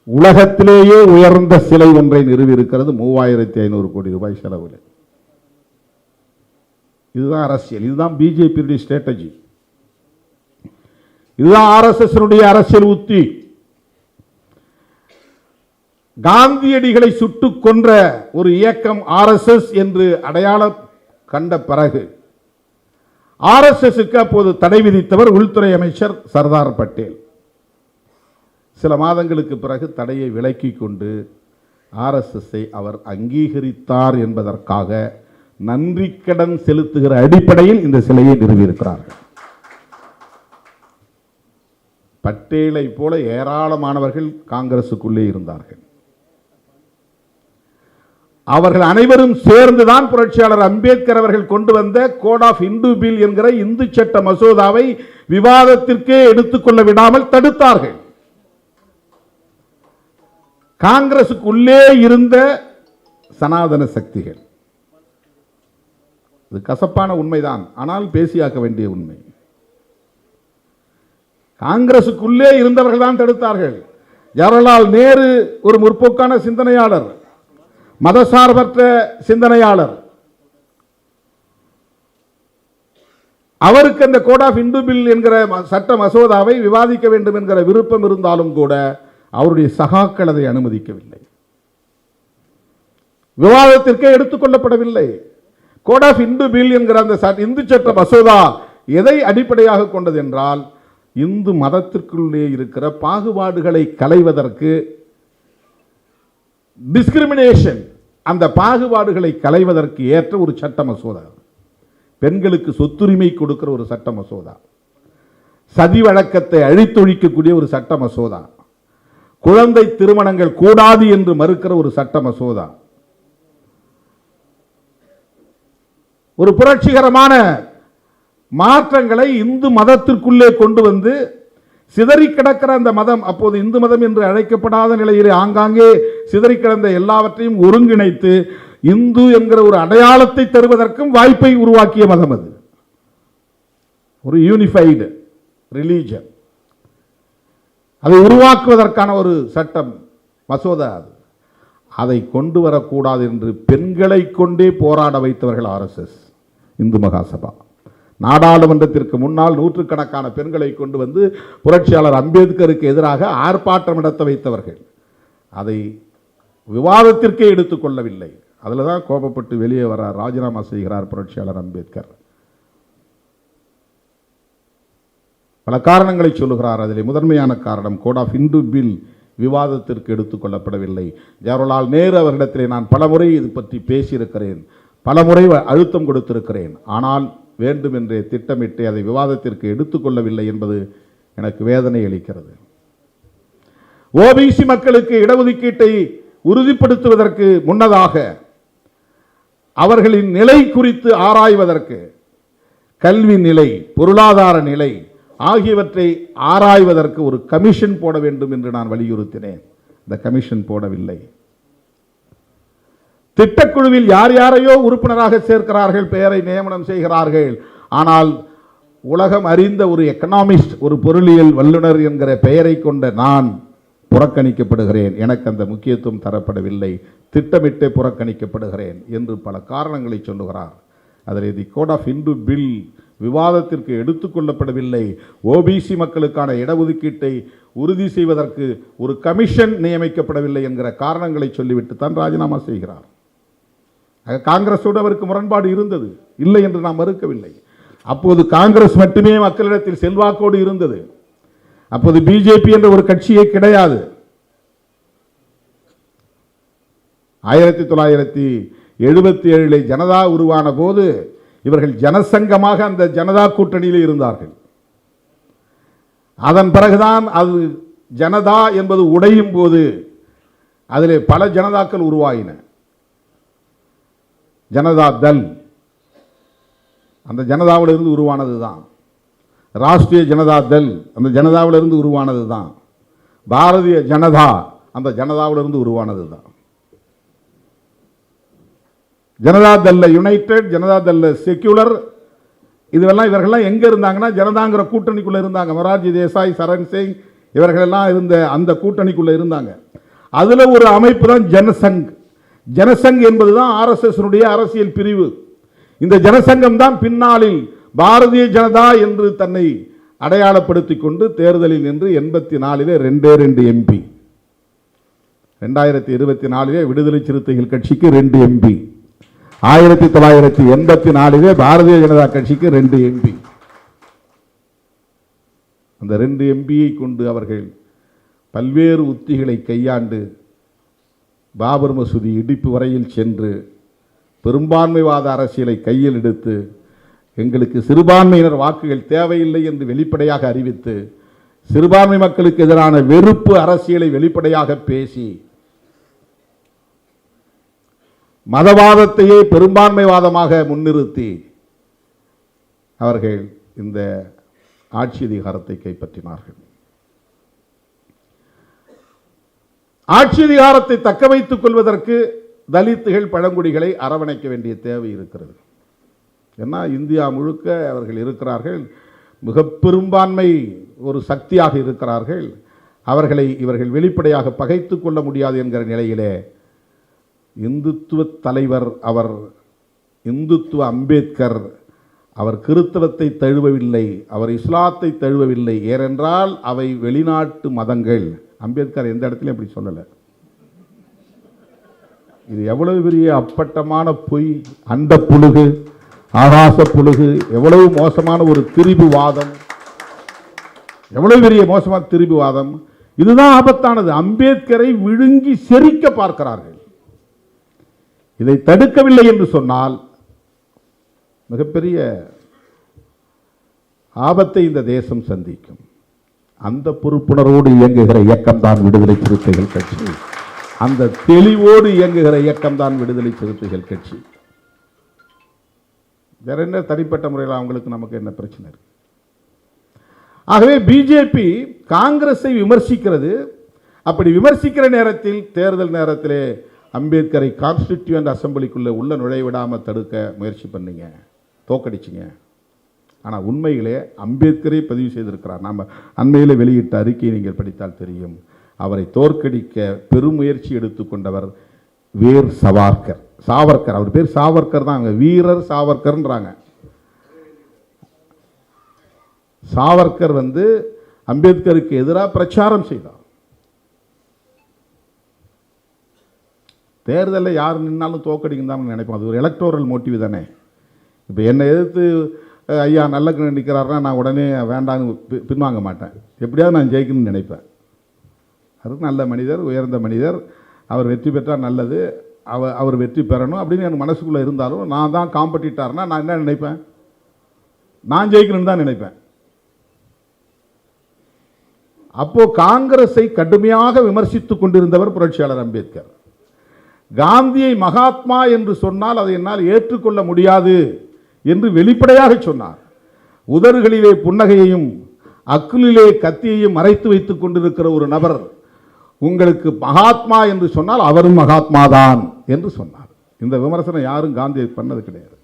S1: உலகத்திலேயே உயர்ந்த சிலை ஒன்றை நிறுவி இருக்கிறது. 3500 கோடி ரூபாய் செலவில். இதுதான் அரசியல், இதுதான் பிஜேபி ஸ்ட்ராட்டஜி, இதுதான் RSS அரசியல் உத்தி. காந்தியடிகளை சுட்டுக் கொன்ற ஒரு இயக்கம் RSS என்று அடையாளம் கண்ட பிறகு RSSக்கு அப்போது தடை விதித்தவர் உள்துறை அமைச்சர் சர்தார் பட்டேல். சில மாதங்களுக்கு பிறகு தடையை விலக்கிக் கொண்டு RSSஐ அவர் அங்கீகரித்தார் என்பதற்காக நன்றி கடன் செலுத்துகிற அடிப்படையில் இந்த சிலையை நிறுவியிருக்கிறார்கள். பட்டேலை போல ஏராளமானவர்கள் காங்கிரசுக்குள்ளே இருந்தார்கள். அவர்கள் அனைவரும் சேர்ந்துதான் புரட்சியாளர் அம்பேத்கர் அவர்கள் கொண்டு வந்த கோட் ஆஃப் இந்து பில் என்கிற இந்து சட்ட மசோதாவை விவாதத்திற்கே எடுத்துக்கொள்ள விடாமல் தடுத்தார்கள். காங்கிரசுக்குள்ளே இருந்த சனாதன சக்திகள். இது கசப்பான உண்மைதான், ஆனால் பேசியாக்க வேண்டிய உண்மை. காங்கிரசுக்குள்ளே இருந்தவர்கள் தான் தடுத்தார்கள். ஜவஹர்லால் நேரு ஒரு முற்போக்கான சிந்தனையாளர், மதசார்பற்ற சிந்தனையாளர். அவருக்கு அந்த கோட் ஆஃப் இந்து பில் என்கிற சட்ட மசோதாவை விவாதிக்க வேண்டும் என்கிற விருப்பம் இருந்தாலும் கூட அவருடைய சகாக்கள் அதை அனுமதிக்கவில்லை. விவாதத்திற்கே எடுத்துக்கொள்ளப்படவில்லை. கோட் ஆஃப் இந்து பில் என்கிற அந்த இந்து சட்ட மசோதா எதை அடிப்படையாக கொண்டது என்றால், இந்து மதத்திற்குள்ளே இருக்கிற பாகுபாடுகளை களைவதற்கு, டிஸ்கிரிமினேஷன், அந்த பாகுபாடுகளை களைவதற்கு ஏற்ற ஒரு சட்ட மசோதா. பெண்களுக்கு சொத்துரிமை கொடுக்கிற ஒரு சட்ட மசோதா, சதி வழக்கத்தை அழித்தொழிக்கக்கூடிய ஒரு சட்ட மசோதா, குழந்தை திருமணங்கள் கூடாது என்று மறுக்கிற ஒரு சட்ட மசோதா, ஒரு புரட்சிகரமான மாற்றங்களை இந்து மதத்திற்குள்ளே கொண்டு வந்து சிதறி கிடக்கிற அந்த மதம், அப்போது இந்து மதம் என்று அழைக்கப்படாத நிலையிலே ஆங்காங்கே சிதறி கிடந்த எல்லாவற்றையும் ஒருங்கிணைத்து இந்து என்கிற ஒரு அடையாளத்தை தருவதற்கும் வாய்ப்பை உருவாக்கிய மதம் அது. ஒரு யூனிஃபைடு ரிலீஜன், அதை உருவாக்குவதற்கான ஒரு சட்டம் மசோதா அது. அதை கொண்டு வரக்கூடாது என்று பெண்களை கொண்டே போராட வைத்தவர்கள் RSS, இந்து மகாசபா. நாடாளுமன்றத்திற்கு முன்னால் நூற்றுக்கணக்கான பெண்களை கொண்டு வந்து புரட்சியாளர் அம்பேத்கருக்கு எதிராக ஆர்ப்பாட்டம் நடத்த வைத்தவர்கள். அதை விவாதத்திற்கே எடுத்துக்கொள்ளவில்லை. அதில் தான் கோபப்பட்டு வெளியே வர ராஜினாமா செய்கிறார் புரட்சியாளர் அம்பேத்கர். பல காரணங்களை சொல்லுகிறார். அதில் முதன்மையான காரணம் கோட் ஆஃப் இந்து பில் விவாதத்திற்கு எடுத்துக்கொள்ளப்படவில்லை. ஜவஹர்லால் நேரு அவர்களிடத்திலே நான் பலமுறை இது பற்றி பேசியிருக்கிறேன், பலமுறை அழுத்தம் கொடுத்திருக்கிறேன். ஆனால் வேண்டுமென்றே திட்டமிட்டு அதை விவாதத்திற்கு எடுத்துக்கொள்ளவில்லை என்பது எனக்கு வேதனை அளிக்கிறது. ஓபிசி மக்களுக்கு இடஒதுக்கீட்டை உறுதிப்படுத்துவதற்கு முன்னதாக அவர்களின் நிலை குறித்து ஆராய்வதற்கு கல்வி நிலை, பொருளாதார நிலை ஆகியவற்றை ஆராய்வதற்கு ஒரு கமிஷன் போட வேண்டும் என்று நான் வலியுறுத்தினேன். இந்த கமிஷன் போடவில்லை. திட்டக்குழுவில் யார் யாரையோ உறுப்பினராக சேர்க்கிறார்கள், பெயரை நியமனம் செய்கிறார்கள். ஆனால் உலகம் அறிந்த ஒரு எக்கனாமிஸ்ட், ஒரு பொருளியல் வல்லுநர் என்கிற பெயரை கொண்ட நான் புறக்கணிக்கப்படுகிறேன். எனக்கு அந்த முக்கியத்துவம் தரப்படவில்லை, திட்டமிட்டே புறக்கணிக்கப்படுகிறேன் என்று பல காரணங்களை சொல்லுகிறார். அதில் தி கோட் ஆஃப் இந்து பில் விவாதத்திற்கு எடுத்துக்கொள்ளப்படவில்லை. ஓபிசி மக்களுக்கான இடஒதுக்கீட்டை உறுதி செய்வதற்கு ஒரு கமிஷன் நியமிக்கப்படவில்லை என்கிற காரணங்களை சொல்லிவிட்டு தான் ராஜினாமா செய்கிறார். காங்கிரஸோடு அவருக்கு முரண்பாடு இருந்தது, இல்லை என்று நாம் மறுக்கவில்லை. அப்போது காங்கிரஸ் மட்டுமே மக்களிடத்தில் செல்வாக்கோடு இருந்தது. அப்போது பிஜேபி என்ற ஒரு கட்சியே கிடையாது. 1977 ஜனதா உருவான போது இவர்கள் ஜனசங்கமாக அந்த ஜனதா கூட்டணியில் இருந்தார்கள். அதன் பிறகுதான் அது ஜனதா என்பது உடையும் போது அதிலே பல ஜனதாக்கள் உருவாயின. ஜனதா தள் அந்த ஜனதாவிலிருந்து உருவானது தான். ராஷ்டிரிய ஜனதா தள் அந்த ஜனதாவிலிருந்து உருவானது தான். பாரதிய ஜனதா அந்த ஜனதாவிலிருந்து உருவானது தான். ஜனதா தள்ள யுனைடெட், ஜனதா தள்ள செக்யூலர், இதுவெல்லாம் இவர்கள்லாம் எங்க இருந்தாங்கன்னா ஜனதாங்கிற கூட்டணிக்குள்ள இருந்தாங்க. மொரார்ஜி தேசாய், சரண் சிங் இவர்களெல்லாம் இருந்த அந்த கூட்டணிக்குள்ள இருந்தாங்க. அதுல ஒரு அமைப்பு தான் ஜனசங். ஜனசங் என்பதுதான் RSS அரசியல் பிரிவு. இந்த ஜனசங்கம் தான் பின்னாளில் பாரதிய ஜனதா என்று தன்னை அடையாளப்படுத்திக் கொண்டு தேர்தலில் நின்று 84 2 MP, 2024 விடுதலை சிறுத்தைகள் கட்சிக்கு 2 MP, 1984 பாரதிய ஜனதா கட்சிக்கு 2 MP. அந்த 2 MPயை கொண்டு அவர்கள் பல்வேறு உத்திகளை கையாண்டு பாபர் மசூதி இடிப்பு வரையில் சென்று பெரும்பான்மைவாத அரசியலை கையில் எடுத்து எங்களுக்கு சிறுபான்மையினர் வாக்குகள் தேவையில்லை என்று வெளிப்படையாக அறிவித்து சிறுபான்மை மக்களுக்கு எதிரான வெறுப்பு அரசியலை வெளிப்படையாக பேசி மதவாதத்தையே பெரும்பான்மைவாதமாக முன்னிறுத்தி அவர்கள் இந்த ஆட்சி அதிகாரத்தை கைப்பற்றினார்கள். ஆட்சி அதிகாரத்தை தக்க வைத்துக் கொள்வதற்கு தலித்துகள், பழங்குடிகளை அரவணைக்க வேண்டிய தேவை இருக்கிறது. ஏன்னா இந்தியா முழுக்க அவர்கள் இருக்கிறார்கள், மிக பெரும்பான்மை ஒரு சக்தியாக இருக்கிறார்கள். அவர்களை இவர்கள் வெளிப்படையாக பகைத்து கொள்ள முடியாது என்கிற நிலையிலே இந்துத்துவ தலைவர் அவர், இந்துத்துவ அம்பேத்கர், அவர் கிறிஸ்தவத்தை தழுவவில்லை, அவர் இஸ்லாத்தை தழுவவில்லை. ஏனென்றால் அவை வெளிநாட்டு மதங்கள். அம்பேத்கர் எந்த இடத்துலையும் அப்படி சொல்லலை. இது எவ்வளவு பெரிய அப்பட்டமான பொய், அண்ட புழுகு, ஆகாச புழுகு, எவ்வளவு மோசமான ஒரு திரிபுவாதம், எவ்வளவு பெரிய மோசமான திரிபுவாதம். இதுதான் ஆபத்தானது. அம்பேத்கரை விழுங்கி செரிக்க பார்க்கிறார்கள். இதை தடுக்கவில்லை என்று சொன்னால் மிகப்பெரிய ஆபத்தை இந்த தேசம் சந்திக்கும். அந்த பொறுப்புணர்வோடு இயங்குகிற இயக்கம் தான் விடுதலை சிறுத்தைகள் கட்சி. அந்த தெளிவோடு இயங்குகிற இயக்கம் தான் விடுதலை சிறுத்தைகள் கட்சி. வேற என்ன தனிப்பட்ட முறையில் அவங்களுக்கு நமக்கு என்ன பிரச்சனை இருக்கு? ஆகவே பிஜேபி காங்கிரஸை விமர்சிக்கிறது. அப்படி விமர்சிக்கிற நேரத்தில், தேர்தல் நேரத்திலே அம்பேத்கரை கான்ஸ்டிடியூயன்ட் அசம்பிளிக்குள்ளே உள்ள நுழைவிடாமல் தடுக்க முயற்சி பண்ணீங்க, தோக்கடிச்சிங்க. ஆனால் உண்மையிலே அம்பேத்கரை பதிவு செய்திருக்கிறார். நாம் அண்மையில் வெளியிட்ட அறிக்கையை நீங்கள் படித்தால் தெரியும். அவரை தோற்கடிக்க பெருமுயற்சி எடுத்துக்கொண்டவர் வீர் சவார்கர். சாவர்கர், அவர் பேர் சாவர்கர் தான், வீரர் சாவர்கர்ன்றாங்க. சாவர்கர் அம்பேத்கருக்கு எதிராக பிரச்சாரம் செய்தார். தேர்தலில் யார் நின்னாலும் தோக்கடிக்கும் தான் நினைப்போம். அது ஒரு எலக்டோரல் மோட்டிவ் தானே. இப்போ என்னை எதிர்த்து ஐயா நல்ல நிற்கிறாருன்னா நான் உடனே வேண்டான்னு பின்வாங்க மாட்டேன். எப்படியாவது நான் ஜெயிக்கணும்னு நினைப்பேன். அது நல்ல மனிதர், உயர்ந்த மனிதர், அவர் வெற்றி பெற்றால் நல்லது, அவர் வெற்றி பெறணும் அப்படின்னு எனக்கு மனசுக்குள்ளே இருந்தாலும் நான் தான் காம்படிட்டார்னா நான் என்ன நினைப்பேன்? நான் ஜெயிக்கணும்னு தான் நினைப்பேன். அப்போ காங்கிரஸை கடுமையாக விமர்சித்துக் கொண்டிருந்தவர் புரட்சியாளர் அம்பேத்கர். காந்தியை மகாத்மா என்று சொன்னால் அதை என்னால் ஏற்றுக்கொள்ள முடியாது என்று வெளிப்படையாக சொன்னார். உதடுகளிலே புன்னகையையும் அக்குலிலே கத்தியையும் மறைத்து வைத்துக் கொண்டிருக்கிற ஒரு நபர் உங்களுக்கு மகாத்மா என்று சொன்னால் அவரும் மகாத்மா தான் என்று சொன்னார். இந்த விமர்சனம் யாரும் காந்தியை பண்ணது கிடையாது.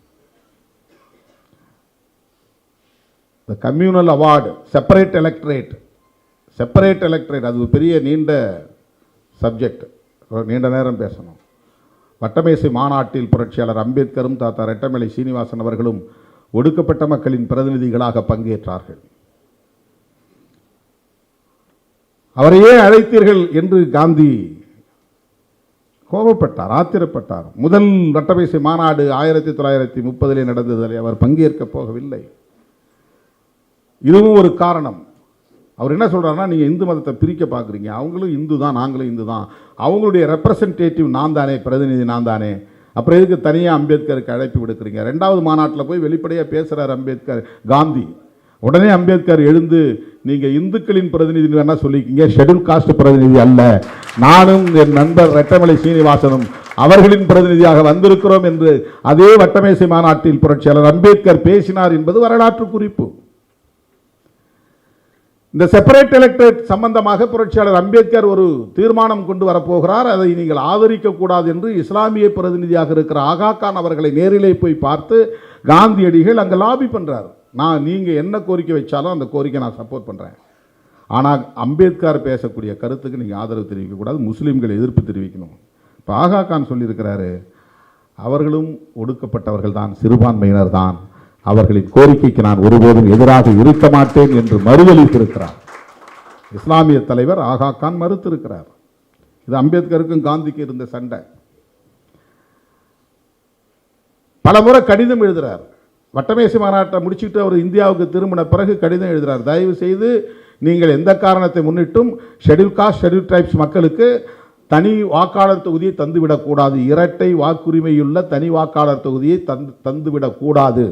S1: கம்யூனல் அவார்டு, செப்பரேட் எலக்ட்ரேட் அது ஒரு பெரிய நீண்ட சப்ஜெக்ட், நீண்ட நேரம் பேசணும். வட்டமேசை மாநாட்டில் புரட்சியாளர் அம்பேத்கரும் தாத்தா ரெட்டமலை சீனிவாசன் அவர்களும் ஒடுக்கப்பட்ட மக்களின் பிரதிநிதிகளாக பங்கேற்றார்கள். அவரையே அழைத்தீர்கள் என்று காந்தி கோபப்பட்டார், ஆத்திரப்பட்டார். முதல் வட்டமேசை மாநாடு 1930 நடந்ததில் அவர் பங்கேற்க போகவில்லை. இதுவும் ஒரு காரணம். அவர் என்ன சொல்றாருன்னா, நீங்க இந்து மதத்தை பிரிக்க பார்க்குறீங்க, அவங்களும் இந்து தான் நாங்களும் இந்து தான், அவங்களுடைய ரெப்ரசன்டேட்டிவ் நான் தானே, பிரதிநிதி நான் தானே, அப்புறம் எதுக்கு தனியாக அம்பேத்கருக்கு அழைப்பு விடுக்கிறீங்க? ரெண்டாவது மாநாட்டில் போய் வெளிப்படையாக பேசுகிறார் அம்பேத்கர், காந்தி. உடனே அம்பேத்கர் எழுந்து, நீங்கள் இந்துக்களின் பிரதிநிதி வேணா சொல்லிக்கிங்க, ஷெட்யூல் காஸ்ட் பிரதிநிதி அல்ல, நானும் என் நண்பர் ரெட்டமலை சீனிவாசனும் அவர்களின் பிரதிநிதியாக வந்திருக்கிறோம் என்று அதே வட்டமேசை மாநாட்டில் புரட்சியாளர் அம்பேத்கர் பேசினார் என்பது வரலாற்று குறிப்பு. இந்த செப்பரேட் எலக்டரேட் சம்பந்தமாக புரட்சியாளர் அம்பேத்கர் ஒரு தீர்மானம் கொண்டு வரப்போகிறார். அதை நீங்கள் ஆதரிக்க கூடாது என்று இஸ்லாமிய பிரதிநிதியாக இருக்கிற ஆகா கான் அவர்களை நேரிலே போய் பார்த்து காந்தியடிகள் அங்கே லாபி பண்றார். நீங்கள் என்ன கோரிக்கை வச்சாலும் அந்த கோரிக்கை நான் சப்போர்ட் பண்ணுறேன், ஆனால் அம்பேத்கர் பேசக்கூடிய கருத்துக்கு நீங்கள் ஆதரவு தெரிவிக்கக்கூடாது, முஸ்லீம்கள் எதிர்ப்பு தெரிவிக்கணும். இப்போ ஆகா கான் சொல்லியிருக்கிறாரு, அவர்களும் ஒடுக்கப்பட்டவர்கள் தான், சிறுபான்மையினர் தான், அவர்களின் கோரிக்கைக்கு நான் ஒருபோதும் எதிராக இருக்க மாட்டேன் என்று மறுதளித்திருக்கிறார். இஸ்லாமிய தலைவர் ஆகா கான் மறுத்திருக்கிறார். இது அம்பேத்கருக்கும் காந்திக்கு இருந்த சண்டை. பல முறை கடிதம் எழுதுகிறார். வட்டமேசை மாநாட்டை முடிச்சுட்டு அவர் இந்தியாவுக்கு திரும்பின பிறகு கடிதம் எழுதுகிறார், தயவு செய்து நீங்கள் எந்த காரணத்தை முன்னிட்டும் ஷெட்யூல் காஸ்ட் ஷெட்யூல் ட்ரைப்ஸ் மக்களுக்கு தனி வாக்காளர் தொகுதியை தந்துவிடக்கூடாது, இரட்டை வாக்குரிமையுள்ள தனி வாக்காளர் தொகுதியை தந்துவிடக்கூடாது,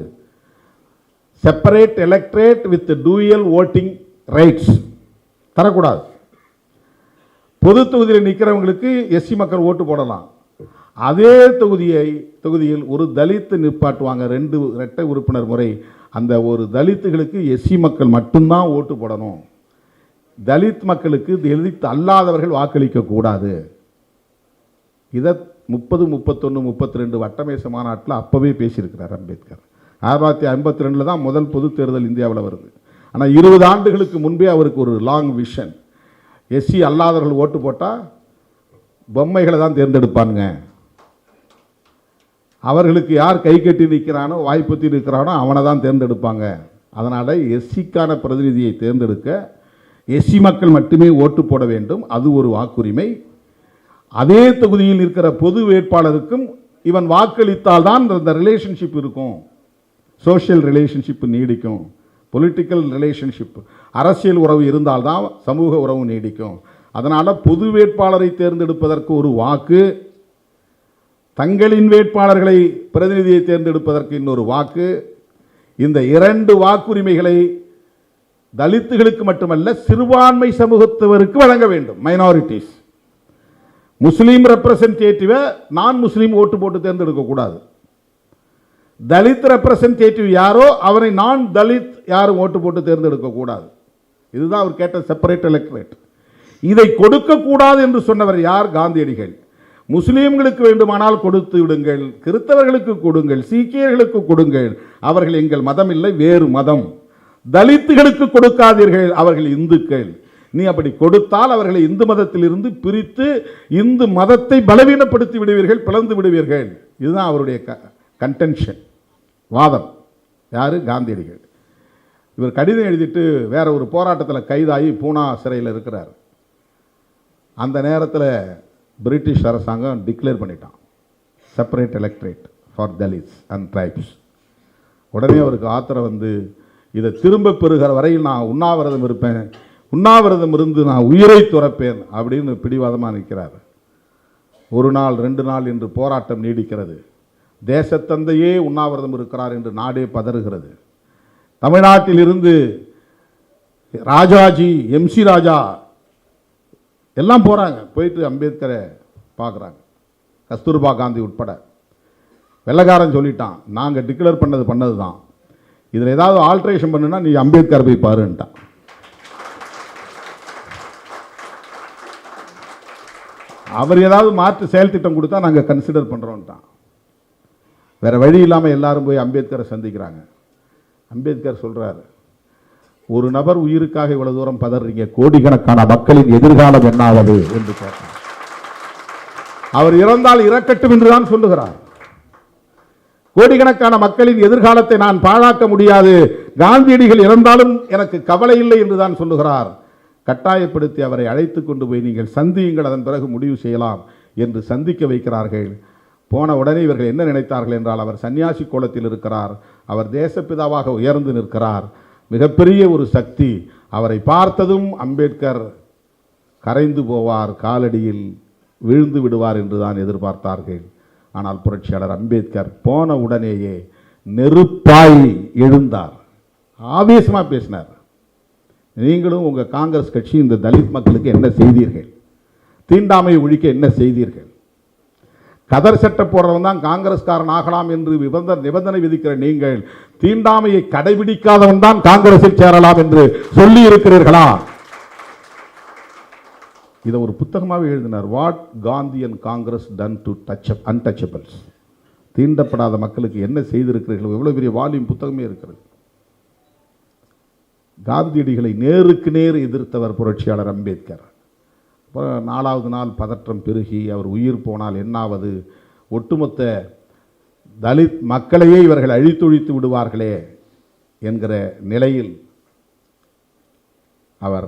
S1: separate electorate with dual voting rights தரக்கூடாது. பொது தொகுதியில் நிற்கிறவங்களுக்கு எஸ்சி மக்கள் ஓட்டு போடலாம், அதே தொகுதியில் ஒரு தலித்து நிப்பாட்டுவாங்க, 2 இரட்டை உறுப்பினர் முறை, அந்த ஒரு தலித்துகளுக்கு எஸ்சி மக்கள் மட்டும்தான் ஓட்டு போடணும், தலித் மக்களுக்கு தலித் அல்லாதவர்கள் வாக்களிக்க கூடாது. இதை 30, 31, 32 வட்டமேசை மாநாட்டில் அப்பவே பேசியிருக்கிறார் அம்பேத்கர். 1952 தான் முதல் பொது தேர்தல் இந்தியாவில் வருது. ஆனால் 20 ஆண்டுகளுக்கு முன்பே அவருக்கு ஒரு லாங் விஷன், எஸ்சி அல்லாதவர்கள் ஓட்டு போட்டால் பொம்மைகளை தான் தேர்ந்தெடுப்பானுங்க, அவர்களுக்கு யார் கை கட்டி நிற்கிறானோ வாய்ப்பத்தி இருக்கிறானோ அவனை தான் தேர்ந்தெடுப்பாங்க, அதனால் எஸ்சிக்கான பிரதிநிதியை தேர்ந்தெடுக்க எஸ்சி மக்கள் மட்டுமே ஓட்டு போட வேண்டும், அது ஒரு வாக்குரிமை. அதே தொகுதியில் இருக்கிற பொது வேட்பாளருக்கும் இவன் வாக்களித்தால் தான் அந்த ரிலேஷன்ஷிப் இருக்கும், சோஷியல் ரிலேஷன்ஷிப் நீடிக்கும், பொலிட்டிக்கல் ரிலேஷன்ஷிப் அரசியல் உறவு இருந்தால்தான் சமூக உறவு நீடிக்கும். அதனால் பொது வேட்பாளரை தேர்ந்தெடுப்பதற்கு ஒரு வாக்கு, தங்களின் வேட்பாளர்களை பிரதிநிதியை தேர்ந்தெடுப்பதற்கு இன்னொரு வாக்கு, இந்த 2 வாக்குரிமைகளை தலித்துகளுக்கு மட்டுமல்ல சிறுபான்மை சமூகத்தவருக்கு வழங்க வேண்டும். மைனாரிட்டிஸ், முஸ்லீம் ரெப்ரசன்டேட்டிவை நான் முஸ்லீம் ஓட்டு போட்டு தேர்ந்தெடுக்க கூடாது, தலித் ரெப்ரசன்டேட்டிவ் யாரோ அவரை நான் தலித் யாரும் ஓட்டு போட்டு தேர்ந்தெடுக்க கூடாது. இதுதான் அவர் கேட்ட செப்பரேட் எலக்ட்ரேட். இதை கொடுக்க கூடாது என்று சொன்னவர் யார்? காந்தியடிகள். முஸ்லீம்களுக்கு வேண்டுமானால் கொடுத்து விடுங்கள், கிறிஸ்தவர்களுக்கு கொடுங்கள், சீக்கியர்களுக்கு கொடுங்கள், அவர்கள் எங்கள் மதம் இல்லை, வேறு மதம். தலித்துகளுக்கு கொடுக்காதீர்கள், அவர்கள் இந்துக்கள். நீ அப்படி கொடுத்தால் அவர்களை இந்து மதத்தில் இருந்து பிரித்து இந்து மதத்தை பலவீனப்படுத்தி விடுவீர்கள், பிளந்து விடுவீர்கள். இதுதான் அவருடைய கன்டென்ஷன், வாதம். யாரு? காந்தியடிகள். இவர் கடிதம் எழுதிட்டு வேற ஒரு போராட்டத்தில் கைதாகி பூனா சிறையில் இருக்கிறார். அந்த நேரத்தில் பிரிட்டிஷ் அரசாங்கம் டிக்ளேர் பண்ணிட்டான் separate electorate for Dalits and tribes. உடனே அவருக்கு ஆத்திரம் வந்து, இதை திரும்ப பெறுகிற வரையில் நான் உண்ணாவிரதம் இருப்பேன், உண்ணாவிரதம் இருந்து நான் உயிரை துறப்பேன் அப்படின்னு பிடிவாதமாக நிற்கிறார். 1 நாள் 2 நாள் என்று போராட்டம் நீடிக்கிறது. தேசத்தந்தையே உண்ணாவிரதம் இருக்கிறார் என்று நாடே பதறுகிறது. தமிழ்நாட்டில் இருந்து ராஜாஜி, MC ராஜா எல்லாம் போறாங்க, போயிட்டு அம்பேத்கரை பார்க்குறாங்க. கஸ்தூர்பா காந்தி உட்பட. வெள்ளக்காரன் சொல்லிட்டான், நாங்கள் டிக்ளேர் பண்ணது தான், இதில் ஏதாவது ஆல்ட்ரேஷன் பண்ணுனா நீ அம்பேத்கர் போய் பாருன்ட்டான். அவர் ஏதாவது மாற்று செயல் திட்டம் கொடுத்தா நாங்கள் கன்சிடர் பண்ணுறோன்ட்டான். வேற வழி இல்லாமல் எல்லாரும் போய் அம்பேத்கரை சந்திக்கிறாங்க. அம்பேத்கர் சொல்றாரு, ஒரு நபர் உயிருக்காக இவ்வளவு தூரம் பதறீங்க, கோடிக்கணக்கான மக்களின் எதிர்காலம் என்னாவது என்று கேட்டார். அவர் இறந்தால் இறக்கட்டும் என்றுதான் சொல்லுகிறார். கோடிக்கணக்கான மக்களின் எதிர்காலத்தை நான் பாழாக்க முடியாது, காந்தியடிகள் இறந்தாலும் எனக்கு கவலை இல்லை என்றுதான் சொல்லுகிறார். கட்டாயப்படுத்தி அவரை அழைத்துக் கொண்டு போய் நீங்கள் சந்தியுங்கள், அதன் பிறகு முடிவு செய்யலாம் என்று சந்திக்க வைக்கிறார்கள். போன உடனே இவர்கள் என்ன நினைத்தார்கள் என்றால், அவர் சன்னியாசி கோலத்தில் இருக்கிறார், அவர் தேசப்பிதாவாக உயர்ந்து நிற்கிறார், மிகப்பெரிய ஒரு சக்தி, அவரை பார்த்ததும் அம்பேத்கர் கரைந்து போவார், காலடியில் வீழ்ந்து விடுவார் என்றுதான் எதிர்பார்த்தார்கள். ஆனால் புரட்சியாளர் அம்பேத்கர் போன உடனேயே நெருப்பாய் எழுந்தார், ஆவேசமா பேசினார். நீங்களும் உங்க காங்கிரஸ் கட்சி இந்த தலித் மக்களுக்கு என்ன செய்தீர்கள்? தீண்டாமை ஒழிக்க என்ன செய்தீர்கள்? கதர் சட்டை போடுறவன் தான் காங்கிரஸ்காரன் ஆகலாம் என்று நிபந்தனை விதிக்கிற நீங்கள் தீண்டாமையை கடைபிடிக்காதவன் தான் காங்கிரஸில் சேரலாம் என்று சொல்லி இருக்கிறீர்களா? இதை ஒரு புத்தகமாக எழுதினார். What Gandhi and Congress done to touch untouchables. தீண்டப்படாத மக்களுக்கு என்ன செய்திருக்கிறீர்கள்? எவ்வளவு பெரிய வால்யூம் புத்தகமே இருக்கிறது. காந்தியடிகளை நேருக்கு நேர் எதிர்த்தவர் புரட்சியாளர் அம்பேத்கர். நாலாவது நாள் பதற்றம் பெருகி அவர் உயிர் போனால் என்னாவது, ஒட்டுமொத்த தலித் மக்களையே இவர்கள் அழித்தொழித்து விடுவார்களே என்கிற நிலையில் அவர்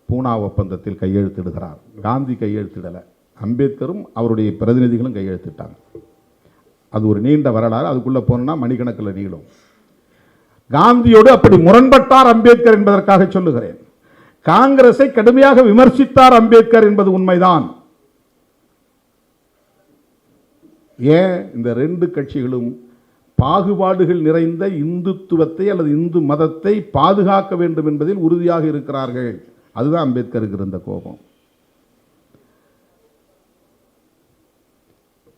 S1: பூனா ஒப்பந்தத்தில் கையெழுத்திடுகிறார். காந்தி கையெழுத்திடலை, அம்பேத்கரும் அவருடைய பிரதிநிதிகளும் கையெழுத்திட்டாங்க. அது ஒரு நீண்ட வரலாறு, அதுக்குள்ளே போனோம்னா மணிக்கணக்கில் நீளும். காந்தியோடு அப்படி முரண்பட்டார் அம்பேத்கர் என்பதற்காக சொல்லுகிறேன். காங்கிரஸை கடுமையாக விமர்சித்தார் அம்பேத்கர் என்பது உண்மைதான். ஏன் இந்த ரெண்டு கட்சிகளும் பாகுபாடுகள் நிறைந்த இந்துத்துவத்தை அல்லது இந்து மதத்தை பாதுகாக்க வேண்டும் என்பதில் உறுதியாக இருக்கிறார்கள். அதுதான் அம்பேத்கருக்கு இருந்த கோபம்.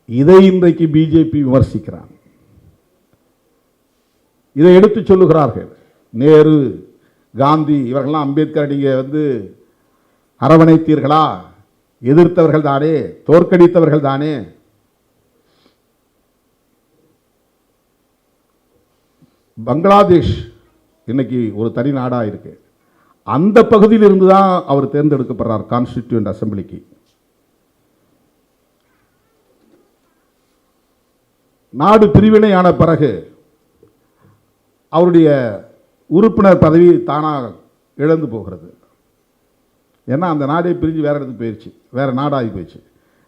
S1: இதை இன்றைக்கு பிஜேபி விமர்சிக்கிறார். இதை எடுத்து சொல்லுகிறார்கள். நேரு, காந்தி இவர்கள்லாம் அம்பேத்கர் நீங்க அரவணைத்தீர்களா? எதிர்த்தவர்கள் தானே, தோற்கடித்தவர்கள் தானே. பங்களாதேஷ் இன்னைக்கு ஒரு தனி நாடா இருக்கு. அந்த பகுதியில் இருந்து தான் அவர் தேர்ந்தெடுக்கப்படுறார் கான்ஸ்டிடியூயன்ட் அசம்பிளிக்கு. நாடு பிரிவினையான பிறகு அவருடைய உறுப்பினர் பதவி தானாக இழந்து போகிறது. ஏன்னா அந்த நாடே பிரிஞ்சு வேற இடத்துக்கு போயிடுச்சு, வேற நாடாகி போயிடுச்சு.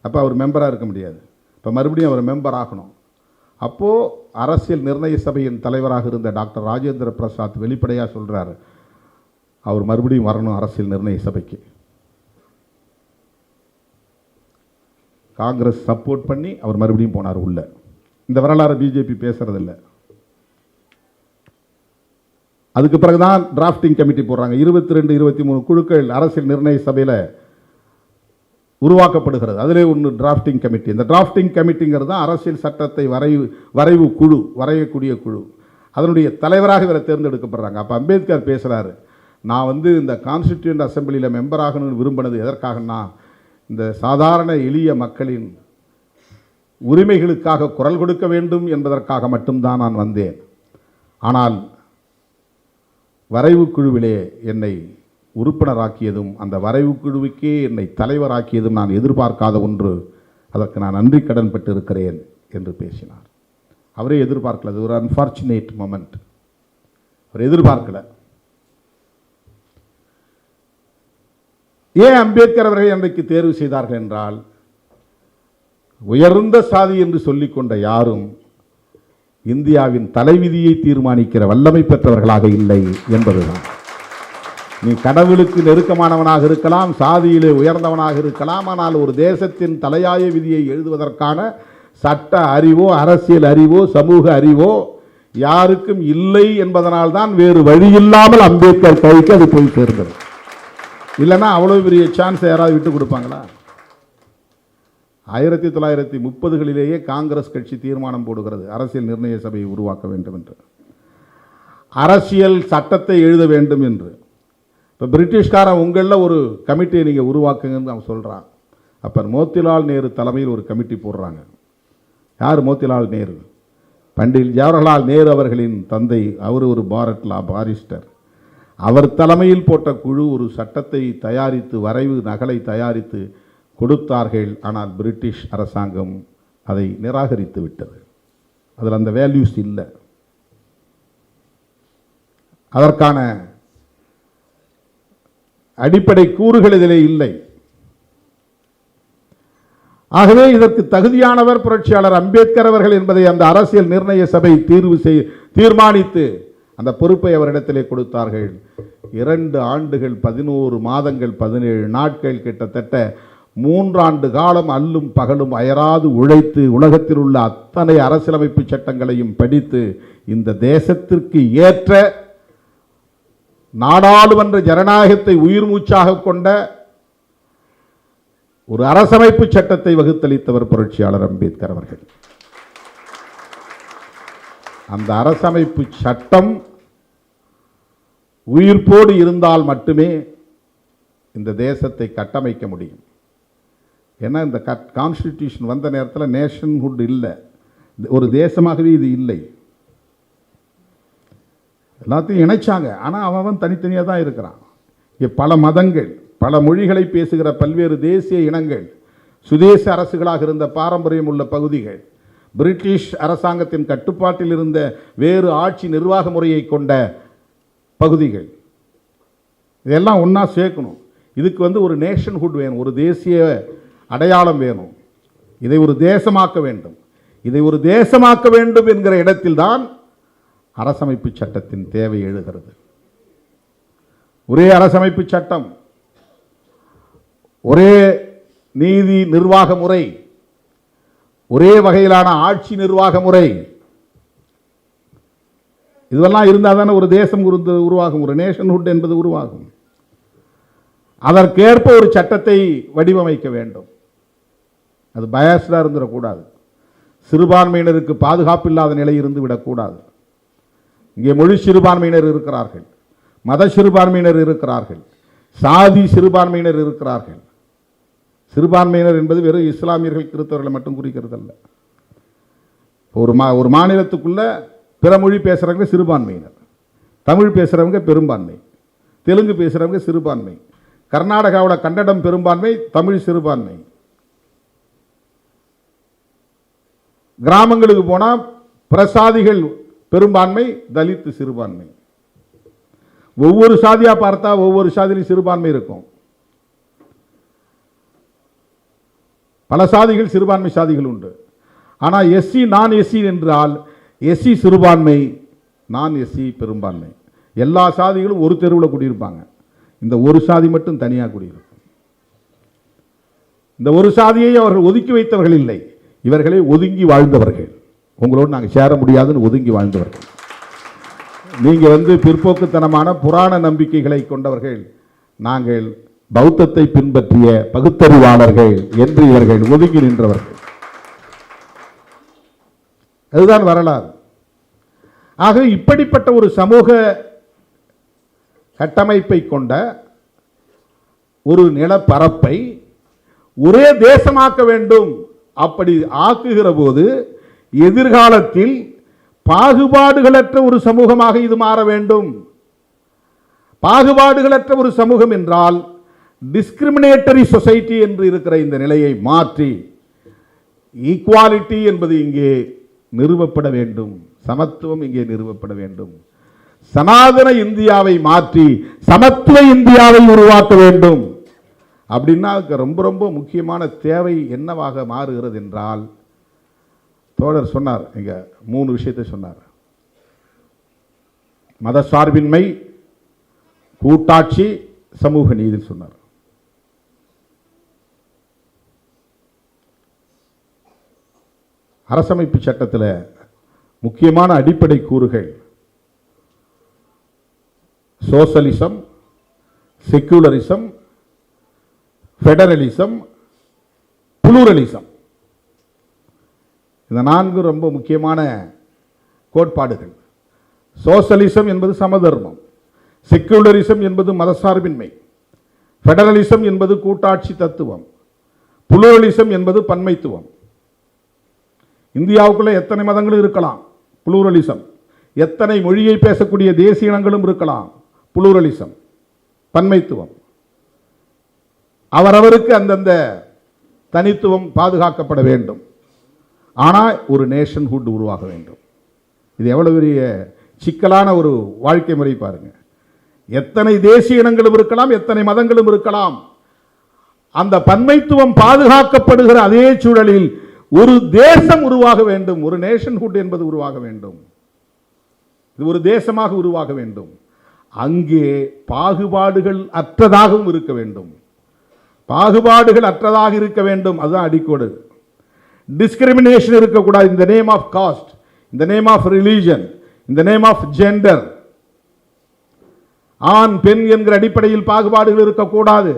S1: அப்போ அவர் மெம்பராக இருக்க முடியாது. இப்போ மறுபடியும் அவர் மெம்பர் ஆகணும். அப்போது அரசியல் நிர்ணய சபையின் தலைவராக இருந்த டாக்டர் ராஜேந்திர பிரசாத் வெளிப்படையாக சொல்கிறார், அவர் மறுபடியும் வரணும் அரசியல் நிர்ணய சபைக்கு. காங்கிரஸ் சப்போர்ட் பண்ணி அவர் மறுபடியும் போனார் உள்ள. இந்த வரலாறு பிஜேபி பேசுறதில்லை. அதுக்கு பிறகுதான் டிராஃப்டிங் கமிட்டி போடுறாங்க. 22, 23 குழுக்கள் அரசியல் நிர்ணய சபையில் உருவாக்கப்படுகிறது. அதிலே ஒன்று டிராஃப்டிங் கமிட்டி. இந்த டிராஃப்டிங் கமிட்டிங்கிறது தான் அரசியல் சட்டத்தை வரைவு குழு, வரையக்கூடிய குழு. அதனுடைய தலைவராக இவரை தேர்ந்தெடுக்கப்படுறாங்க. அப்போ அம்பேத்கர் பேசுகிறாரு, நான் இந்த கான்ஸ்டிடியூயன்ட் அசம்பிளியில் மெம்பர் ஆகணும்னு விரும்பினது எதற்காகனா, இந்த சாதாரண எளிய மக்களின் உரிமைகளுக்காக குரல் கொடுக்க வேண்டும் என்பதற்காக மட்டும்தான் நான் வந்தேன். ஆனால் வரைவு குழுவிலே என்னை உறுப்பினராக்கியதும் அந்த வரைவு குழுவுக்கே என்னை தலைவராக்கியதும் நான் எதிர்பார்க்காத ஒன்று. அதற்கு நான் நன்றி கடன் பட்டு இருக்கிறேன் என்று பேசினார். அவரே எதிர்பார்க்கல. அது ஒரு அன்பார்ச்சுனேட் மொமெண்ட். அவர் எதிர்பார்க்கல. ஏன் அம்பேத்கர் அவர்களை அன்றைக்கு தேர்வு செய்தார்கள் என்றால், உயர்ந்த சாதி என்று சொல்லிக்கொண்ட யாரும் இந்தியாவின் தலைவிதியை தீர்மானிக்கிற வல்லமை பெற்றவர்களாக இல்லை என்பதுதான். நீ கடவுளுக்கு நெருக்கமானவனாக இருக்கலாம், சாதியிலே உயர்ந்தவனாக இருக்கலாம், ஆனால் ஒரு தேசத்தின் தலையாய விதியை எழுதுவதற்கான சட்ட அறிவோ, அரசியல் அறிவோ, சமூக அறிவோ யாருக்கும் இல்லை என்பதனால் தான் வேறு வழி இல்லாமல் அம்பேத்கர் கைக்கு அது போய் சேர்ந்தது. இல்லைன்னா அவ்வளவு பெரிய சான்ஸ் யாராவது விட்டு கொடுப்பாங்களா? 1930களிலேயே காங்கிரஸ் கட்சி தீர்மானம் போடுகிறது அரசியல் நிர்ணய சபையை உருவாக்க வேண்டும் என்று, அரசியல் சட்டத்தை எழுத வேண்டும் என்று. இப்போ பிரிட்டிஷ்காரன் உங்களில் ஒரு கமிட்டியை நீங்கள் உருவாக்குங்கன்னு அவன் சொல்கிறான். அப்போ மோத்திலால் நேரு தலைமையில் ஒரு கமிட்டி போடுறாங்க. யார் மோத்திலால் நேரு? பண்டிட் ஜவஹர்லால் நேரு அவர்களின் தந்தை. அவர் ஒரு பாரிஸ்டர். அவர் தலைமையில் போட்ட குழு ஒரு சட்டத்தை தயாரித்து, வரைவு நகலை தயாரித்து கொடுத்தார்கள். ஆனால் பிரிட்டிஷ் அரசாங்கம் அதை நிராகரித்து விட்டது. அதில் அந்த வேல்யூஸ் இல்லை, அதற்கான அடிப்படை கூறுகள் இதிலே இல்லை. ஆகவே இதற்கு தகுதியானவர் புரட்சியாளர் அம்பேத்கர் அவர்கள் என்பதை அந்த அரசியல் நிர்ணய சபை தீர்மானித்து அந்த பொறுப்பை அவரிடத்திலே கொடுத்தார்கள். 2 ஆண்டுகள் 11 மாதங்கள் 17 நாட்கள், கிட்டத்தட்ட 3 ஆண்டு காலம் அல்லும் பகலும் அயராது உழைத்து உலகத்தில் உள்ள அத்தனை அரசியலமைப்பு சட்டங்களையும் படித்து இந்த தேசத்திற்கு ஏற்ற நாடாளுமன்ற ஜனநாயகத்தை உயிர் மூச்சாக கொண்ட ஒரு அரசமைப்பு சட்டத்தை வகுத்தளித்தவர் புரட்சியாளர் அம்பேத்கர் அவர்கள். அந்த அரசமைப்பு சட்டம் உயிர்ப்போடு இருந்தால் மட்டுமே இந்த தேசத்தை கட்டமைக்க முடியும். ஏன்னா இந்த கான்ஸ்டிடியூஷன் வந்த நேரத்தில் நேஷன்ஹுட் இல்லை, ஒரு தேசமாகவே இது இல்லை. எல்லாத்தையும் இணைச்சாங்க, ஆனால் அவன் தனித்தனியாக தான் இருக்கிறான். இங்கே பல மதங்கள், பல மொழிகளை பேசுகிற பல்வேறு தேசிய இனங்கள், சுதேச அரசுகளாக இருந்த பாரம்பரியம் உள்ள பகுதிகள், பிரிட்டிஷ் அரசாங்கத்தின் கட்டுப்பாட்டில் இருந்த வேறு ஆட்சி நிர்வாக முறையை கொண்ட பகுதிகள், இதெல்லாம் ஒன்றா சேர்க்கணும். இதுக்கு ஒரு நேஷன்ஹுட் வேணும், ஒரு தேசிய அடையாளம் வேணும். இதை ஒரு தேசமாக்க வேண்டும். இதை ஒரு தேசமாக்க வேண்டும் என்கிற இடத்தில்தான் அரசமைப்பு சட்டத்தின் தேவை எழுகிறது. ஒரே அரசமைப்பு சட்டம், ஒரே நீதி நிர்வாக முறை, ஒரே வகையிலான ஆட்சி நிர்வாக முறை, இதெல்லாம் இருந்தால் தானே ஒரு தேசம் உருவாகும், ஒரு நேஷன்ஹுட் என்பது உருவாகும். அதற்கேற்ப ஒரு சட்டத்தை வடிவமைக்க வேண்டும். அது பயாஸ்டாக இருந்துடக்கூடாது. சிறுபான்மையினருக்கு பாதுகாப்பு இல்லாத நிலை இருந்து விடக்கூடாது. இங்கே மொழி சிறுபான்மையினர் இருக்கிறார்கள், மத சிறுபான்மையினர் இருக்கிறார்கள், சாதி சிறுபான்மையினர் இருக்கிறார்கள். சிறுபான்மையினர் என்பது வெறும் இஸ்லாமியர்கள் கிறிஸ்தவர்களை மட்டும் குறிக்கிறது அல்ல. ஒரு மாநிலத்துக்குள்ள பிற மொழி பேசுகிறவங்க சிறுபான்மையினர், தமிழ் பேசுகிறவங்க பெரும்பான்மை, தெலுங்கு பேசுகிறவங்க சிறுபான்மை, கர்நாடகாவோட கன்னடம் பெரும்பான்மை, தமிழ் சிறுபான்மை. கிராமங்களுக்கு போனால் பிரசாதிகள் பெரும்பான்மை, தலித் சிறுபான்மை. ஒவ்வொரு சாதியா பார்த்தா ஒவ்வொரு சாதியிலும் சிறுபான்மை இருக்கும். பல சாதிகள் சிறுபான்மை சாதிகள் உண்டு. ஆனால் எஸ்சி நான் எஸ்சி என்றால் எஸ்சி சிறுபான்மை, நான் எஸ்சி பெரும்பான்மை. எல்லா சாதிகளும் ஒரு தெருவில் குடியிருப்பாங்க. இந்த ஒரு சாதி மட்டும் தனியாக குடியிருக்கும். இந்த ஒரு சாதியை அவர்கள் ஒதுக்கி வைத்தவர்கள் இல்லை, இவர்களை ஒதுங்கி வாழ்ந்தவர்கள். உங்களோடு நாங்கள் சேர முடியாதுன்னு ஒதுங்கி வாழ்ந்தவர்கள். நீங்கள் பிற்போக்குத்தனமான புராண நம்பிக்கைகளை கொண்டவர்கள், நாங்கள் பௌத்தத்தை பின்பற்றிய பகுத்தறிவாளர்கள் என்று இவர்கள் ஒதுங்கி நின்றவர்கள். அதுதான் வரலாறு. ஆக இப்படிப்பட்ட ஒரு சமூக கட்டமைப்பை கொண்ட ஒரு நிலப்பரப்பை ஒரே தேசமாக்க வேண்டும். அப்படி ஆக்குகிற போது எதிர்காலத்தில் பாகுபாடுகளற்ற ஒரு சமூகமாக இது மாற வேண்டும். பாகுபாடுகளற்ற ஒரு சமூகம் என்றால் டிஸ்கிரிமினேட்டரி சொசைட்டி என்று இருக்கிற இந்த நிலையை மாற்றி ஈக்குவாலிட்டி என்பது இங்கே நிறுவப்பட வேண்டும், சமத்துவம் இங்கே நிறுவப்பட வேண்டும். சனாதன இந்தியாவை மாற்றி சமத்துவ இந்தியாவை உருவாக்க வேண்டும். அப்படின்னா ரொம்ப ரொம்ப முக்கியமான தேவை என்னவாக மாறுகிறது என்றால், தோழர் சொன்னார், இங்க 3 விஷயத்தை சொன்னார். மதசார்பின்மை, கூட்டாட்சி, சமூக நீதி சொன்னார். அரசமைப்பு சட்டத்தில் முக்கியமான அடிப்படை கூறுகள் சோசலிசம், செக்யூலரிசம், ஃபெடரலிசம், புளூரலிசம். இந்த 4 ரொம்ப முக்கியமான கோட்பாடுகள். சோசலிசம் என்பது சமதர்மம், செக்யூலரிசம் என்பது மதசார்பின்மை, ஃபெடரலிசம் என்பது கூட்டாட்சி தத்துவம், புளூரலிசம் என்பது பன்மைத்துவம். இந்தியாவுக்குள்ள எத்தனை மதங்களும் இருக்கலாம், புளூரலிசம். எத்தனை மொழியை பேசக்கூடிய தேசிய இனங்களும் இருக்கலாம், புளூரலிசம், பன்மைத்துவம். அவரவருக்கு அந்தந்த தனித்துவம் பாதுகாக்கப்பட வேண்டும். ஆனால் ஒரு நேஷன்ஹுட் உருவாக வேண்டும். இது எவ்வளவு பெரிய சிக்கலான ஒரு வாழ்க்கை முறை பாருங்க. எத்தனை தேசிய இனங்களும் இருக்கலாம், எத்தனை மதங்களும் இருக்கலாம். அந்த பன்மைத்துவம் பாதுகாக்கப்படுகிற அதே சூழலில் ஒரு தேசம் உருவாக வேண்டும், ஒரு நேஷன்ஹுட் என்பது உருவாக வேண்டும். இது ஒரு தேசமாக உருவாக வேண்டும். அங்கே பாகுபாடுகள் அற்றதாகவும் இருக்க வேண்டும். பாகுபாடுகள் அற்றதாக இருக்க வேண்டும். அதுதான் அடிக்கோடு. டிஸ்கிரிமினேஷன் இருக்கக்கூடாது. இந்த நேம் ஆஃப் காஸ்ட், இந்த நேம் ஆஃப் ரிலீஜன், இந்த நேம் ஆஃப் ஜெண்டர், ஆண் பெண் என்கிற அடிப்படையில் பாகுபாடுகள் இருக்கக்கூடாது.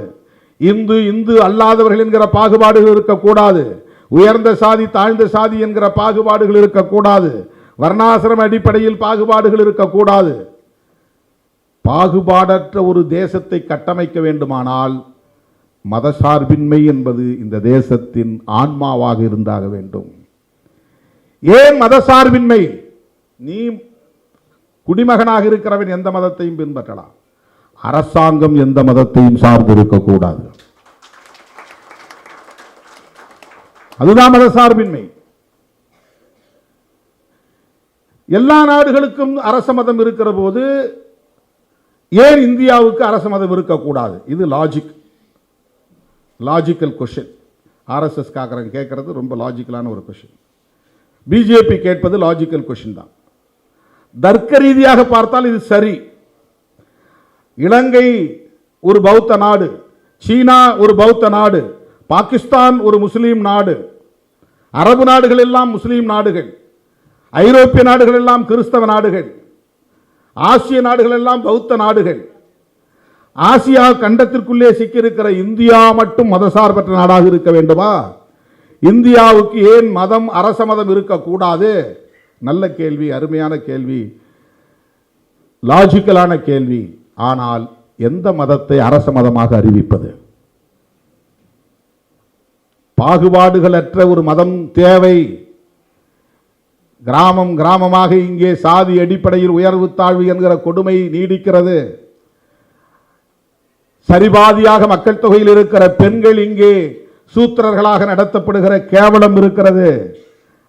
S1: இந்து இந்து அல்லாதவர்கள் என்கிற பாகுபாடுகள் இருக்கக்கூடாது. உயர்ந்த சாதி தாழ்ந்த சாதி என்கிற பாகுபாடுகள் இருக்கக்கூடாது. வர்ணாசிரம அடிப்படையில் பாகுபாடுகள் இருக்கக்கூடாது. பாகுபாடற்ற ஒரு தேசத்தை கட்டமைக்க வேண்டுமானால் மதசார்பின்மை என்பது இந்த தேசத்தின் ஆன்மாவாக இருந்தாக வேண்டும். ஏன் மதசார்பின்மை? நீ குடிமகனாக இருக்கிறவன் எந்த மதத்தையும் பின்பற்றலாம். அரசாங்கம் எந்த மதத்தையும் சார்ந்து இருக்கக்கூடாது. அதுதான் மதசார்பின்மை. எல்லா நாடுகளுக்கும் அரச மதம் இருக்கிற போது ஏன் இந்தியாவுக்கு அரச மதம் இருக்கக்கூடாது? இது லாஜிக்கல் கொஸ்டின். ஆர்எஸ்எஸ் கேட்கறது ரொம்ப லாஜிக்கலான ஒரு கொஸ்டின். பிஜேபி கேட்பது லாஜிக்கல் கொஸ்டின் தான். தர்க்க ரீதியாக பார்த்தால் இது சரி. இலங்கை ஒரு பௌத்த நாடு, சீனா ஒரு பௌத்த நாடு, பாகிஸ்தான் ஒரு முஸ்லீம் நாடு, அரபு நாடுகள் எல்லாம் முஸ்லீம் நாடுகள், ஐரோப்பிய நாடுகள் எல்லாம் கிறிஸ்தவ நாடுகள், ஆசிய நாடுகள் எல்லாம் பௌத்த நாடுகள். ஆசியா கண்டத்திற்குள்ளே சிக்கியிருக்கிற இந்தியா மட்டும் மதசார்பற்ற நாடாக இருக்க வேண்டுமா? இந்தியாவுக்கு ஏன் மதம் அரச மதம் இருக்கக்கூடாது? நல்ல கேள்வி, அருமையான கேள்வி, லாஜிக்கலான கேள்வி. ஆனால் எந்த மதத்தை அரச மதமாக அறிவிப்பது? பாகுபாடுகளற்ற ஒரு மதம் தேவை. கிராமம் கிராமமாக இங்கே சாதி அடிப்படையில் உயர்வு தாழ்வு என்கிற கொடுமை நீடிக்கிறது. சரிபாதியாக மக்கள் தொகையில் இருக்கிற பெண்கள் இங்கே சூத்திரர்களாக நடத்தப்படுகிற கேவலம் இருக்கிறது.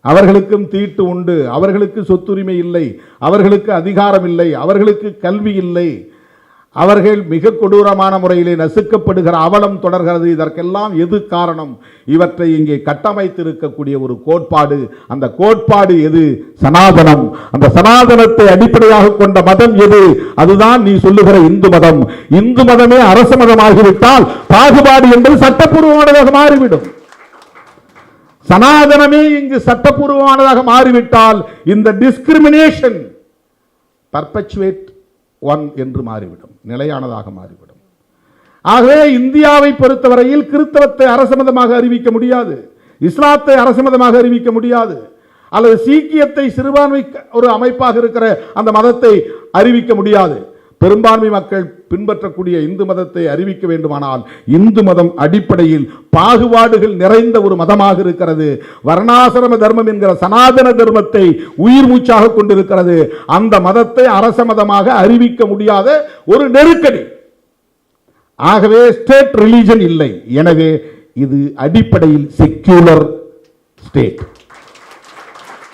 S1: அவர்களுக்கும் தீட்டு உண்டு, அவர்களுக்கு சொத்துரிமை இல்லை, அவர்களுக்கு அதிகாரம் இல்லை, அவர்களுக்கு கல்வி இல்லை, அவர்கள் மிக கொடூரமான முறையிலே நசுக்கப்படுகிற அவலம் தொடர்கிறது. இதற்கெல்லாம் எது காரணம்? இவற்றை இங்கே கட்டமைத்திருக்கக்கூடிய ஒரு கோட்பாடு. அந்த கோட்பாடு எது? சனாதனம். அந்த சனாதனத்தை அடிப்படையாக கொண்ட மதம் எது? அதுதான் நீ சொல்லுகிற இந்து மதம். இந்து மதமே அரச மதமாகிவிட்டால் பாகுபாடு என்பது சட்டப்பூர்வமானதாக மாறிவிடும். சனாதனமே இங்கு சட்டப்பூர்வமானதாக மாறிவிட்டால் இந்த டிஸ்கிரிமினேஷன் பர்பச்சுவேட் ஒன் என்று மாறிவிடும், நிலையானதாக மாறிவிடும். ஆகவே இந்தியாவை பொறுத்தவரையில் கிறிஸ்தவத்தை அரச மதமாக அறிவிக்க முடியாது, இஸ்லாத்தை அரச மதமாக அறிவிக்க முடியாது, அல்லது சீக்கியத்தை சிறுபான்மை ஒரு அமைப்பாக இருக்கிற அந்த மதத்தை அறிவிக்க முடியாது. பெரும்பான்மை மக்கள் பின்பற்றக்கூடிய இந்து மதத்தை அறிவிக்க வேண்டுமானால் இந்து மதம் அடிப்படையில் பாகுபாடுகள் நிறைந்த ஒரு மதமாக இருக்கிறது. வர்ணாசிரம தர்மம் என்கிற சனாதன தர்மத்தை உயிர் மூச்சாக கொண்டிருக்கிறது. அந்த மதத்தை அரச மதமாக அறிவிக்க முடியாத ஒரு நெருக்கடி. ஆகவே ஸ்டேட் ரிலிஜன் இல்லை. எனவே இது அடிப்படையில் செக்யூலர் ஸ்டேட்.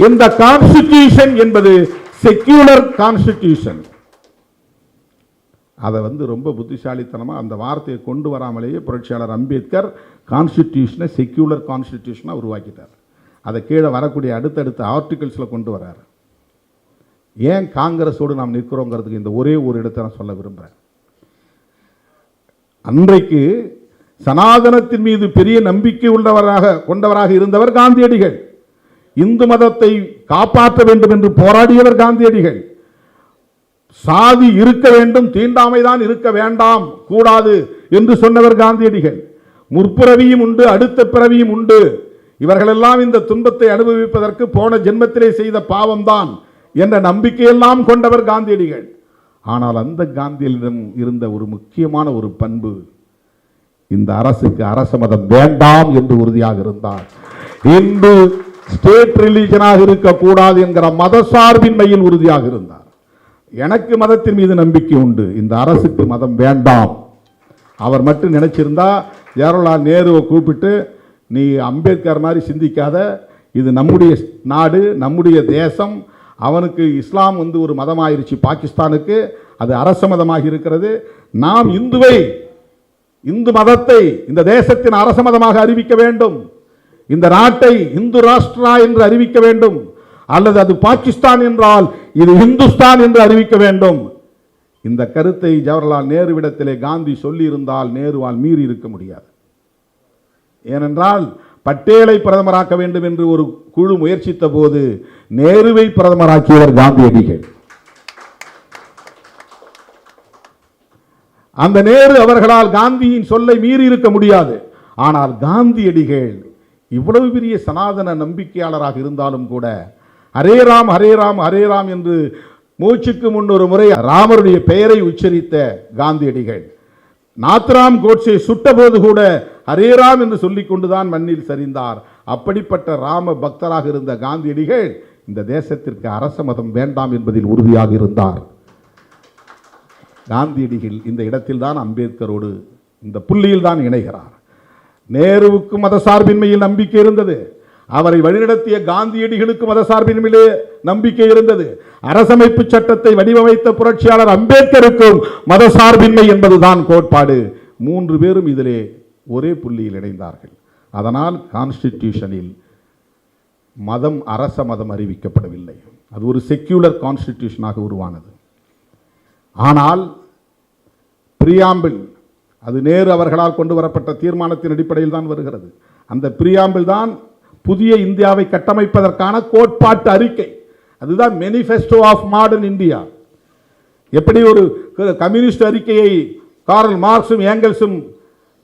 S1: இந்த கான்ஸ்டிடியூஷன் என்பது செக்யூலர் கான்ஸ்டிடியூஷன். அதை ரொம்ப புத்திசாலித்தனமாக அந்த வார்த்தையை கொண்டு வராமலேயே புரட்சியாளர் அம்பேத்கர் கான்ஸ்டிடியூஷனை செக்யூலர் கான்ஸ்டிடியூஷனாக உருவாக்கிட்டார். அதை கீழே வரக்கூடிய அடுத்தடுத்த ஆர்டிகல்ஸில் கொண்டு வர்றார். ஏன் காங்கிரஸோடு நாம் நிற்கிறோங்கிறதுக்கு இந்த ஒரே ஒரு இடத்தை நான் சொல்ல விரும்புகிறேன். அன்றைக்கு சனாதனத்தின் மீது பெரிய நம்பிக்கை கொண்டவராக இருந்தவர் காந்தியடிகள். இந்து மதத்தை காப்பாற்ற வேண்டும் என்று போராடியவர் காந்தியடிகள். சாதி இருக்க வேண்டும், தீண்டாமைதான் இருக்க வேண்டாம், கூடாது என்று சொன்னவர் காந்தியடிகள். முற்பிறவியும் உண்டு, அடுத்த பிறவியும் உண்டு, இவர்களெல்லாம் இந்த துன்பத்தை அனுபவிப்பதற்கு போன ஜென்மத்திலே செய்த பாவம்தான் என்ற நம்பிக்கையெல்லாம் கொண்டவர் காந்தியடிகள். ஆனால் அந்த காந்தியிடம் இருந்த ஒரு முக்கியமான ஒரு பண்பு, இந்த அரசுக்கு அரச மதம் வேண்டாம் என்று உறுதியாக இருந்தார். இந்து ஸ்டேட் ரிலிஜனாக இருக்கக்கூடாது என்கிற மதசார்பின்மையில் உறுதியாக இருந்தார். எனக்கு மதத்தின் மீது நம்பிக்கை உண்டு, இந்த அரசுக்கு மதம் வேண்டாம். அவர் மட்டும் நினைச்சிருந்தா ஜவஹர்லால் நேருவை கூப்பிட்டு, நீ அம்பேத்கர் மாதிரி சிந்திக்காத, இது நம்முடைய நாடு, நம்முடைய தேசம், அவனுக்கு இஸ்லாம் ஒரு மதமாயிருச்சு, பாகிஸ்தானுக்கு அது அரச மதமாக இருக்கிறது, நாம் இந்து மதத்தை இந்த தேசத்தின் அரச மதமாக அறிவிக்க வேண்டும், இந்த நாட்டை இந்து ராஷ்டிரா என்று அறிவிக்க வேண்டும், அல்லது அது பாகிஸ்தான் என்றால் இது இந்துஸ்தான் என்று அறிவிக்க வேண்டும். இந்த கருத்தை ஜவஹர்லால் நேருவிடத்திலே காந்தி சொல்லி இருந்தால் நேருவால் மீறி இருக்க முடியாது. ஏனென்றால் பட்டேலை பிரதமராக்க வேண்டும் என்று ஒரு குழு முயற்சித்த போது நேருவை பிரதமராக்கியவர் காந்தியடிகள். அந்த நேரு அவர்களால் காந்தியின் சொல்லை மீறி இருக்க முடியாது. ஆனால் காந்தியடிகள் இவ்வளவு பெரிய சனாதன நம்பிக்கையாளராக இருந்தாலும் கூட ஹரே ராம் ஹரே ராம் ஹரே ராம் என்று மூச்சுக்கு முன் ஒரு முறை ராமருடைய பெயரை உச்சரித்த காந்தியடிகள், நாத்ராம் கோட்சே சுட்ட போது கூட ஹரே ராம் என்று சொல்லிக் கொண்டுதான் மண்ணில் சரிந்தார். அப்படிப்பட்ட ராம பக்தராக இருந்த காந்தியடிகள் இந்த தேசத்திற்கு அரச மதம் வேண்டாம் என்பதில் உறுதியாக இருந்தார். காந்தியடிகள் இந்த இடத்தில் தான் அம்பேத்கரோடு இந்த புள்ளியில் தான் இணைகிறார். நேருவுக்கு மதசார்பின்மையில் நம்பிக்கை இருந்தது, அவரை வழிநடத்திய காந்தியடிகளுக்கு மதசார்பின்மையிலே நம்பிக்கை இருந்தது. அரசமைப்பு சட்டத்தை வடிவமைத்த புரட்சியாளர் அம்பேத்கருக்கும் மதசார்பின்மை என்பதுதான் கோட்பாடு. மூன்று பேரும் இதிலே ஒரே புள்ளியில் இணைந்தார்கள். அதனால் கான்ஸ்டிடியூஷனில் மதம் அரச மதம் அறிவிக்கப்படவில்லை. அது ஒரு செக்யூலர் கான்ஸ்டிடியூஷனாக உருவானது. ஆனால் பிரியாம்பிள், அது நேரு அவர்களால் கொண்டு வரப்பட்ட தீர்மானத்தின் அடிப்படையில் தான் வருகிறது. அந்த பிரியாம்பிள் தான் புதிய இந்தியாவை கட்டமைப்பதற்கான கோட்பாட்டு அறிக்கை. அதுதான் மேனிஃபெஸ்டோ ஆஃப் மாடர்ன் இந்தியா. எப்படி ஒரு கம்யூனிஸ்ட் அறிக்கையை கார்ல் மார்க்சும் ஏங்கல்ஸும்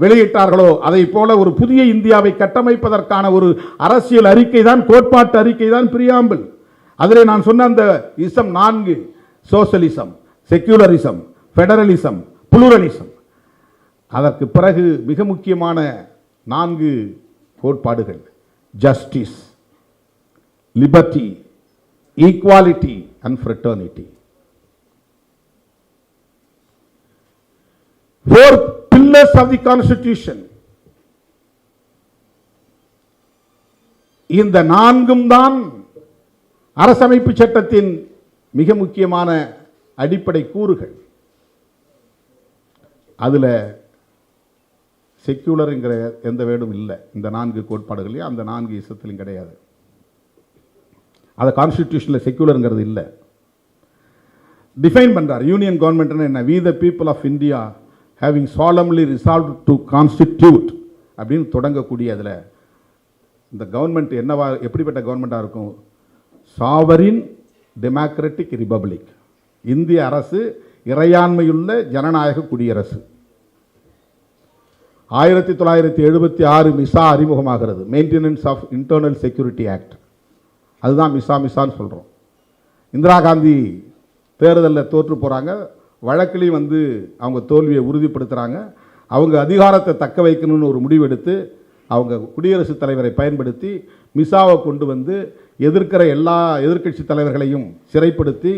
S1: வெளியிட்டார்களோ அதை போல ஒரு புதிய இந்தியாவை கட்டமைப்பதற்கான ஒரு அரசியல் அறிக்கை தான், கோட்பாட்டு அறிக்கை தான் பிரியாம்பிள். அதிலே நான் சொன்ன அந்த இசம் 4, சோசலிசம், செக்யூலரிசம், ஃபெடரலிசம், புளூரலிசம். அதற்கு பிறகு மிக முக்கியமான 4 கோட்பாடுகள்: justice, liberty, equality and fraternity. 4 pillars of the constitution. இந்த 4ம் தான் அரசமைப்பு சட்டத்தின் மிக முக்கியமான அடிப்படை கூறுகள். அதுல செக்யூலர் என்கிற எந்த வேர்டும் இல்லை இந்த 4 கோட்பாடுகளையும், அந்த 4 இசத்திலும் கிடையாது. அது கான்ஸ்டிடியூஷனில் செக்யூலருங்கிறது இல்லை. டிஃபைன் பண்றார் யூனியன் கவர்மெண்ட் என்ன, we the people of India having solemnly resolved to constitute அப்படின்னு தொடங்கக்கூடிய அதில் இந்த கவர்மெண்ட் என்னவா, எப்படிப்பட்ட கவர்மெண்ட்டாக இருக்கும்? சாவரின் டெமோக்ராட்டிக் ரிபப்ளிக், இந்திய அரசு இறையாண்மையுள்ள ஜனநாயக குடியரசு. 1976 மிசா அறிமுகமாகிறது, maintenance of internal security act. அதுதான் மிசான்னு சொல்கிறோம். இந்திரா காந்தி தேர்தலில் தோற்று போகிறாங்க, வழக்கிலையும் அவங்க தோல்வியை உறுதிப்படுத்துகிறாங்க. அவங்க அதிகாரத்தை தக்க வைக்கணும்னு ஒரு முடிவெடுத்து அவங்க குடியரசுத் தலைவரை பயன்படுத்தி மிசாவை கொண்டு எதிர்க்கிற எல்லா எதிர்க்கட்சி தலைவர்களையும் சிறைப்படுத்தி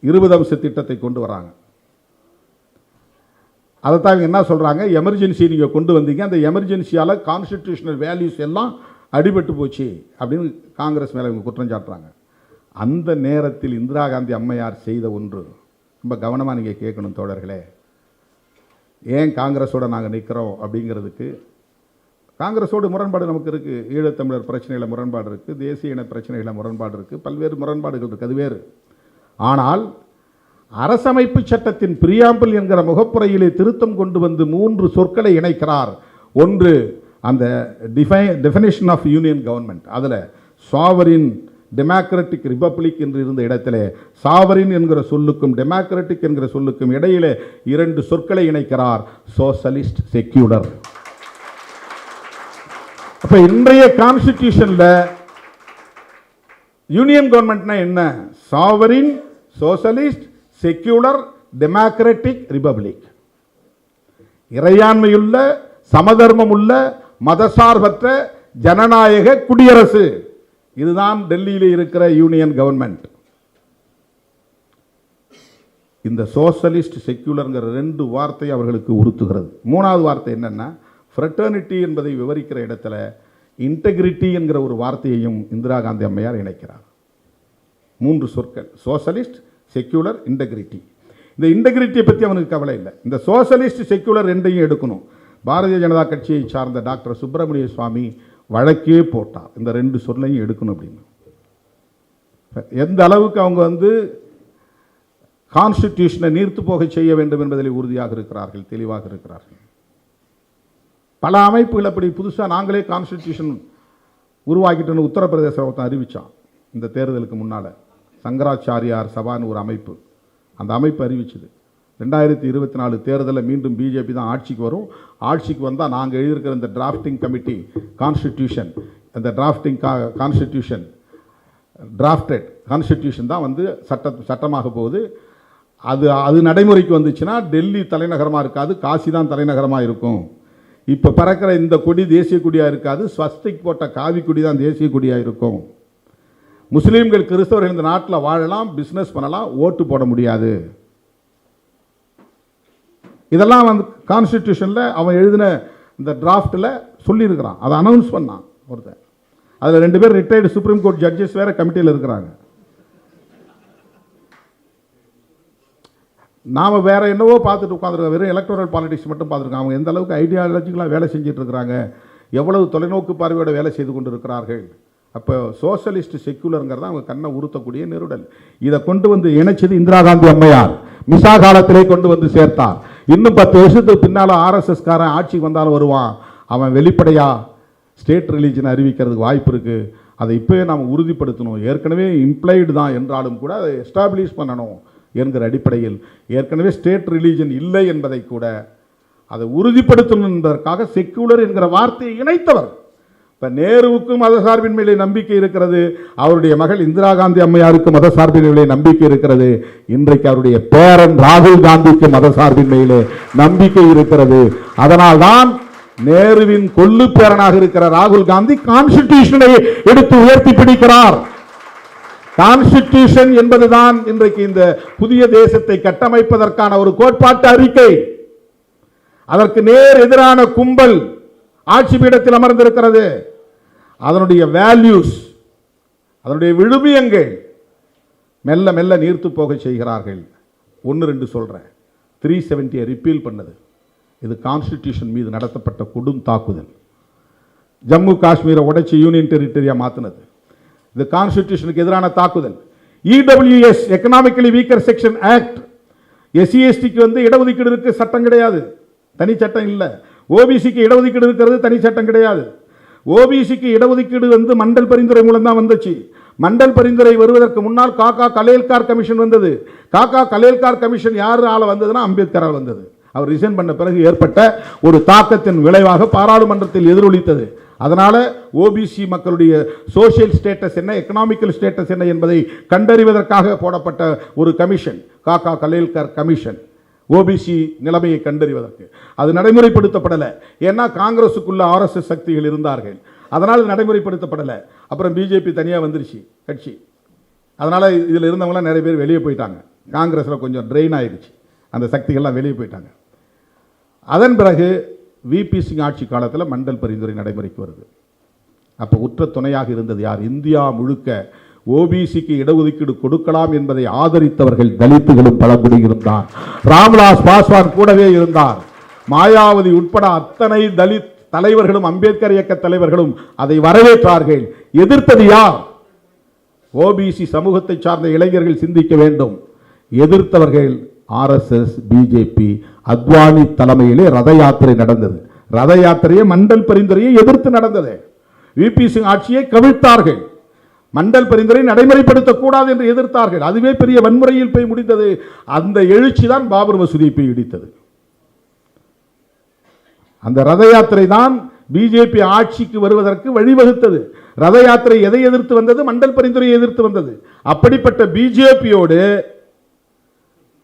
S1: 20 அம்ச திட்டத்தை கொண்டு வராங்க. அதைத்தான் இவங்க என்ன சொல்கிறாங்க, எமர்ஜென்சி நீங்கள் கொண்டு வந்தீங்க, அந்த எமர்ஜென்சியால் கான்ஸ்டிடியூஷனல் வேல்யூஸ் எல்லாம் அடிபட்டு போச்சு அப்படின்னு காங்கிரஸ் மேலே இவங்க குற்றம் சாட்டுறாங்க. அந்த நேரத்தில் இந்திரா காந்தி அம்மையார் செய்த ஒன்று ரொம்ப கவனமாக நீங்கள் கேட்கணும் தோழர்களே. ஏன் காங்கிரஸோடு நாங்கள் நிற்கிறோம் அப்படிங்கிறதுக்கு, காங்கிரஸோடு முரண்பாடு நமக்கு இருக்குது. ஈழத்தமிழர் பிரச்சனையில் முரண்பாடு இருக்குது, தேசிய இன பிரச்சனைகளில் முரண்பாடு இருக்குது, பல்வேறு முரண்பாடுகள் இருக்குது, அது வேறு. ஆனால் அரசமைப்பு சட்டத்தின் பிரியாம்பிள் என்கிற முகப்புரையிலே திருத்தம் கொண்டு 3 சொற்களை இணைக்கிறார். ஒன்று அந்த டெஃபினேஷன் ஆஃப் யூனியன் கவர்மெண்ட், அதில் சாவரின் டெமோக்ராட்டிக் ரிபப்ளிக் என்று இருந்த இடத்திலே சாவரின் என்கிற சொல்லுக்கும் டெமோக்ராட்டிக் என்கிற சொல்லுக்கும் இடையிலே இரண்டு சொற்களை இணைக்கிறார், சோசலிஸ்ட் செக்யூலர். அப்ப இன்றைய கான்ஸ்டிடியூஷன்ல யூனியன் கவர்மெண்ட்னா என்ன? Sovereign, socialist, secular, democratic republic. இறையாண்மையுள்ள, சமதர்மம் உள்ள, மதசார்பற்ற ஜனநாயக குடியரசு. இதுதான் டெல்லியில் இருக்கிற யூனியன் கவர்மெண்ட். இந்த சோசலிஸ்ட் செக்யூலர்ங்கிற ரெண்டு வார்த்தை அவர்களுக்கு உறுத்துகிறது. மூணாவது வார்த்தை என்னன்னா, ஃப்ரெட்டர்னிட்டி என்பதை விவரிக்கிற இடத்துல இன்டெகிரிட்டி என்கிற ஒரு வார்த்தையையும் இந்திரா காந்தி அம்மையார் இணைக்கிறார். மூன்று சொற்கள், சோசலிஸ்ட், செக்யூலர், இன்டெகிரிட்டி. இந்த இன்டெகிரிட்டியை பற்றி அவனுக்கு கவலை இல்லை. இந்த சோசலிஸ்ட் செக்யூலர் ரெண்டையும் எடுக்கணும். பாரதிய ஜனதா கட்சியை சார்ந்த டாக்டர் சுப்பிரமணிய சுவாமி வழக்கே போட்டார், இந்த ரெண்டு சொல்லையும் எடுக்கணும் அப்படின்னு. எந்த அளவுக்கு அவங்க கான்ஸ்டிடியூஷனை நீர்த்து போக செய்ய வேண்டும் என்பதில் உறுதியாக இருக்கிறார்கள், தெளிவாக இருக்கிறார்கள். பல அமைப்புகள் அப்படி புதுசாக நாங்களே கான்ஸ்டிடியூஷன் உருவாக்கிட்டோன்னு உத்தரப்பிரதேசத்தை அறிவித்தான். இந்த தேர்தலுக்கு முன்னால் சங்கராச்சாரியார் சபான்னு ஒரு அமைப்பு, அந்த அமைப்பு அறிவிச்சது 2024 தேர்தலில் மீண்டும் பிஜேபி தான் ஆட்சிக்கு வரும். ஆட்சிக்கு வந்தால் நாங்கள் எழுதியிருக்கிற இந்த டிராஃப்டிங் கமிட்டி கான்ஸ்டிடியூஷன், அந்த டிராஃப்டிங் கான்ஸ்டிடியூஷன் டிராஃப்டட் கான்ஸ்டிடியூஷன் தான் சட்டமாக போகுது. அது நடைமுறைக்கு வந்துச்சுன்னா டெல்லி தலைநகரமாக இருக்காது, காசி தான் தலைநகரமாக இருக்கும். இப்போ பறக்கிற இந்த கொடி தேசிய கொடியாக இருக்காது, ஸ்வஸ்திக் போட்ட காவி கொடி தான் தேசிய கொடியாக இருக்கும். முஸ்லீம்கள், கிறிஸ்தவர்கள் இந்த நாட்டில் வாழலாம், பிஸ்னஸ் பண்ணலாம், ஓட்டு போட முடியாது. இதெல்லாம் கான்ஸ்டிடியூஷனில் அவன் எழுதின இந்த டிராஃப்டில் சொல்லியிருக்கிறான், அதை அனௌன்ஸ் பண்ணான் ஒருத்தன். அதில் 2 பேர் ரிட்டையர்டு சுப்ரீம் கோர்ட் ஜட்ஜஸ் வேறு கமிட்டியில் இருக்கிறாங்க. நாம் வேறு என்னவோ பார்த்துட்டு உட்காந்துருக்கோம், வெறும் எலக்டோரல் பாலிடிக்ஸ் மட்டும் பார்த்துருக்கோம். அவங்க எந்த அளவுக்கு ஐடியாலஜிக்கலாக வேலை செஞ்சுட்டு இருக்கிறாங்க, எவ்வளவு தொலைநோக்கு பார்வையோட வேலை செய்து கொண்டு இருக்கிறார்கள். அப்போ சோசலிஸ்ட் செக்யூலருங்கிறத அவங்க கண்ணை உறுத்தக்கூடிய நெருடல். இதை கொண்டு வந்து இணைச்சது இந்திரா காந்தி அம்மையார். மிசா காலத்திலே கொண்டு வந்து சேர்த்தார். இன்னும் 10 வருஷத்துக்கு பின்னால் ஆர்எஸ்எஸ் காரன் ஆட்சிக்கு வந்தாலும் வருவான், அவன் வெளிப்படையாக ஸ்டேட் ரிலீஜன் அறிவிக்கிறதுக்கு வாய்ப்பு இருக்குது. அதை இப்போயே நாம் உறுதிப்படுத்தணும். ஏற்கனவே இம்ப்ளைடு தான் என்றாலும் கூட அதை எஸ்டாப்ளிஷ் பண்ணணும் என்கிற அடிப்படையில் ஏற்கனவே ஸ்டேட் ரிலீஜன் இல்லை என்பதை கூட அதை உறுதிப்படுத்தணும் என்பதற்காக செக்யூலர் என்கிற வார்த்தையை இணைத்தவர். இப்போ நேருவுக்கும் மதசார்பின்மையிலே நம்பிக்கை இருக்கிறது, அவருடைய மகள் இந்திரா காந்தி அம்மையாருக்கு மதசார்பின்மையிலே நம்பிக்கை இருக்கிறது. இன்றைக்கு அவருடைய பேரன் ராகுல் காந்திக்கு மதசார்பின்மையிலே நம்பிக்கை இருக்கிறது. அதனால்தான் நேருவின் கொள்ளு பேரனாக இருக்கிற ராகுல் காந்தி கான்ஸ்டிடியூஷனை எடுத்து உயர்த்தி பிடிக்கிறார். கான்ஸ்டிடியூஷன் என்பதுதான் இன்றைக்கு இந்த புதிய தேசத்தை கட்டமைப்பதற்கான ஒரு கோட்பாட்டு அறிக்கை. அதற்கு நேர் எதிரான கும்பல் ஆட்சி பீடத்தில் அமர்ந்திருக்கிறது. அதனுடைய வேல்யூஸ், அதனுடைய விழுமியங்கள் மெல்ல மெல்ல நீர்த்து போக செய்கிறார்கள். 1-2 சொல்றேன். 370 ரிப்பீல் பண்ணது, இது கான்ஸ்டிடியூஷன் மீது நடத்தப்பட்ட கொடும் தாக்குதல். ஜம்மு காஷ்மீரை உடைச்சி யூனியன் டெரிட்டரியா மாத்தினது, இது கான்ஸ்டிடியூஷனுக்கு எதிரான தாக்குதல். EWS economically weaker section act, SC/STக்கு இடஒதுக்கீடு இருக்கு, சட்டம் கிடையாது, தனி சட்டம் இல்லை. ஓபிசிக்கு இடஒதுக்கீடு இருக்கிறது, தனி சட்டம் கிடையாது. ஓபிசிக்கு இடஒதுக்கீடு மண்டல் பரிந்துரை மூலம் தான் வந்துச்சு. மண்டல் பரிந்துரை வருவதற்கு முன்னால் காக்கா கலேல்கார் கமிஷன் வந்தது. காக்கா கலேல்கார் கமிஷன் யாரால வந்ததுன்னா அம்பேத்கரால் வந்தது. அவர் ரிசைன் பண்ண பிறகு ஏற்பட்ட ஒரு தாக்கத்தின் விளைவாக பாராளுமன்றத்தில் எதிரொலித்தது. அதனால ஓபிசி மக்களுடைய சோசியல் ஸ்டேட்டஸ் என்ன, எக்கனாமிக்கல் ஸ்டேட்டஸ் என்ன என்பதை கண்டறிவதற்காக போடப்பட்ட ஒரு கமிஷன், காக்கா கலேல்கர் கமிஷன், ஓபிசி நிலைமையை கண்டறிவதற்கு. அது நடைமுறைப்படுத்தப்படலை. ஏன்னா காங்கிரஸுக்குள்ள ஆர்எஸ்எஸ் சக்திகள் இருந்தார்கள், அதனால் நடைமுறைப்படுத்தப்படலை. அப்புறம் பிஜேபி தனியாக வந்துருச்சு கட்சி. அதனால் இதில் இருந்தவங்களாம் நிறைய பேர் வெளியே போயிட்டாங்க. காங்கிரஸில் கொஞ்சம் ட்ரெயின் ஆயிடுச்சு, அந்த சக்திகள்லாம் வெளியே போயிட்டாங்க. அதன் பிறகு விபி சிங் ஆட்சி காலத்தில் மண்டல் பரிந்துரை நடைமுறைக்கு வருது. அப்போ உற்ற துணையாக இருந்தது யார்? இந்தியா முழுக்க ஓபிசிக்கு இடஒதுக்கீடு கொடுக்கலாம் என்பதை ஆதரித்தவர்கள் தலித்துகளும் பழங்குடியிலும் தான். ராம்விலாஸ் பாஸ்வான் கூடவே இருந்தார். மாயாவதி உட்பட அத்தனை தலித் தலைவர்களும் அம்பேத்கர் இயக்க தலைவர்களும் அதை வரவேற்றார்கள். எதிர்த்தது யார்? ஓபிசி சமூகத்தை சார்ந்த இளைஞர்கள் சிந்திக்க வேண்டும். எதிர்த்தவர்கள் ஆர்எஸ்எஸ், பிஜேபி. அத்வானி தலைமையிலே ரத யாத்திரை நடந்தது. ரத யாத்திரையை மண்டல் பரிந்துரையை எதிர்த்து நடந்தது. விபி சிங் ஆட்சியை கவிழ்த்தார்கள். மண்டல் பரிந்துரை நடைமுறைப்படுத்தக்கூடாது என்று எதிர்த்தார்கள். அதுவே பெரிய வன்முறையில் போய் முடிந்தது. அந்த எழுச்சி தான் பாபர் மசூதியை போய் இடித்தது. அந்த ரத யாத்திரை தான் பிஜேபி ஆட்சிக்கு வருவதற்கு வழிவகுத்தது. ரத யாத்திரை எதை எதிர்த்து வந்தது? மண்டல் பரிந்துரையை எதிர்த்து வந்தது. அப்படிப்பட்ட பிஜேபியோடு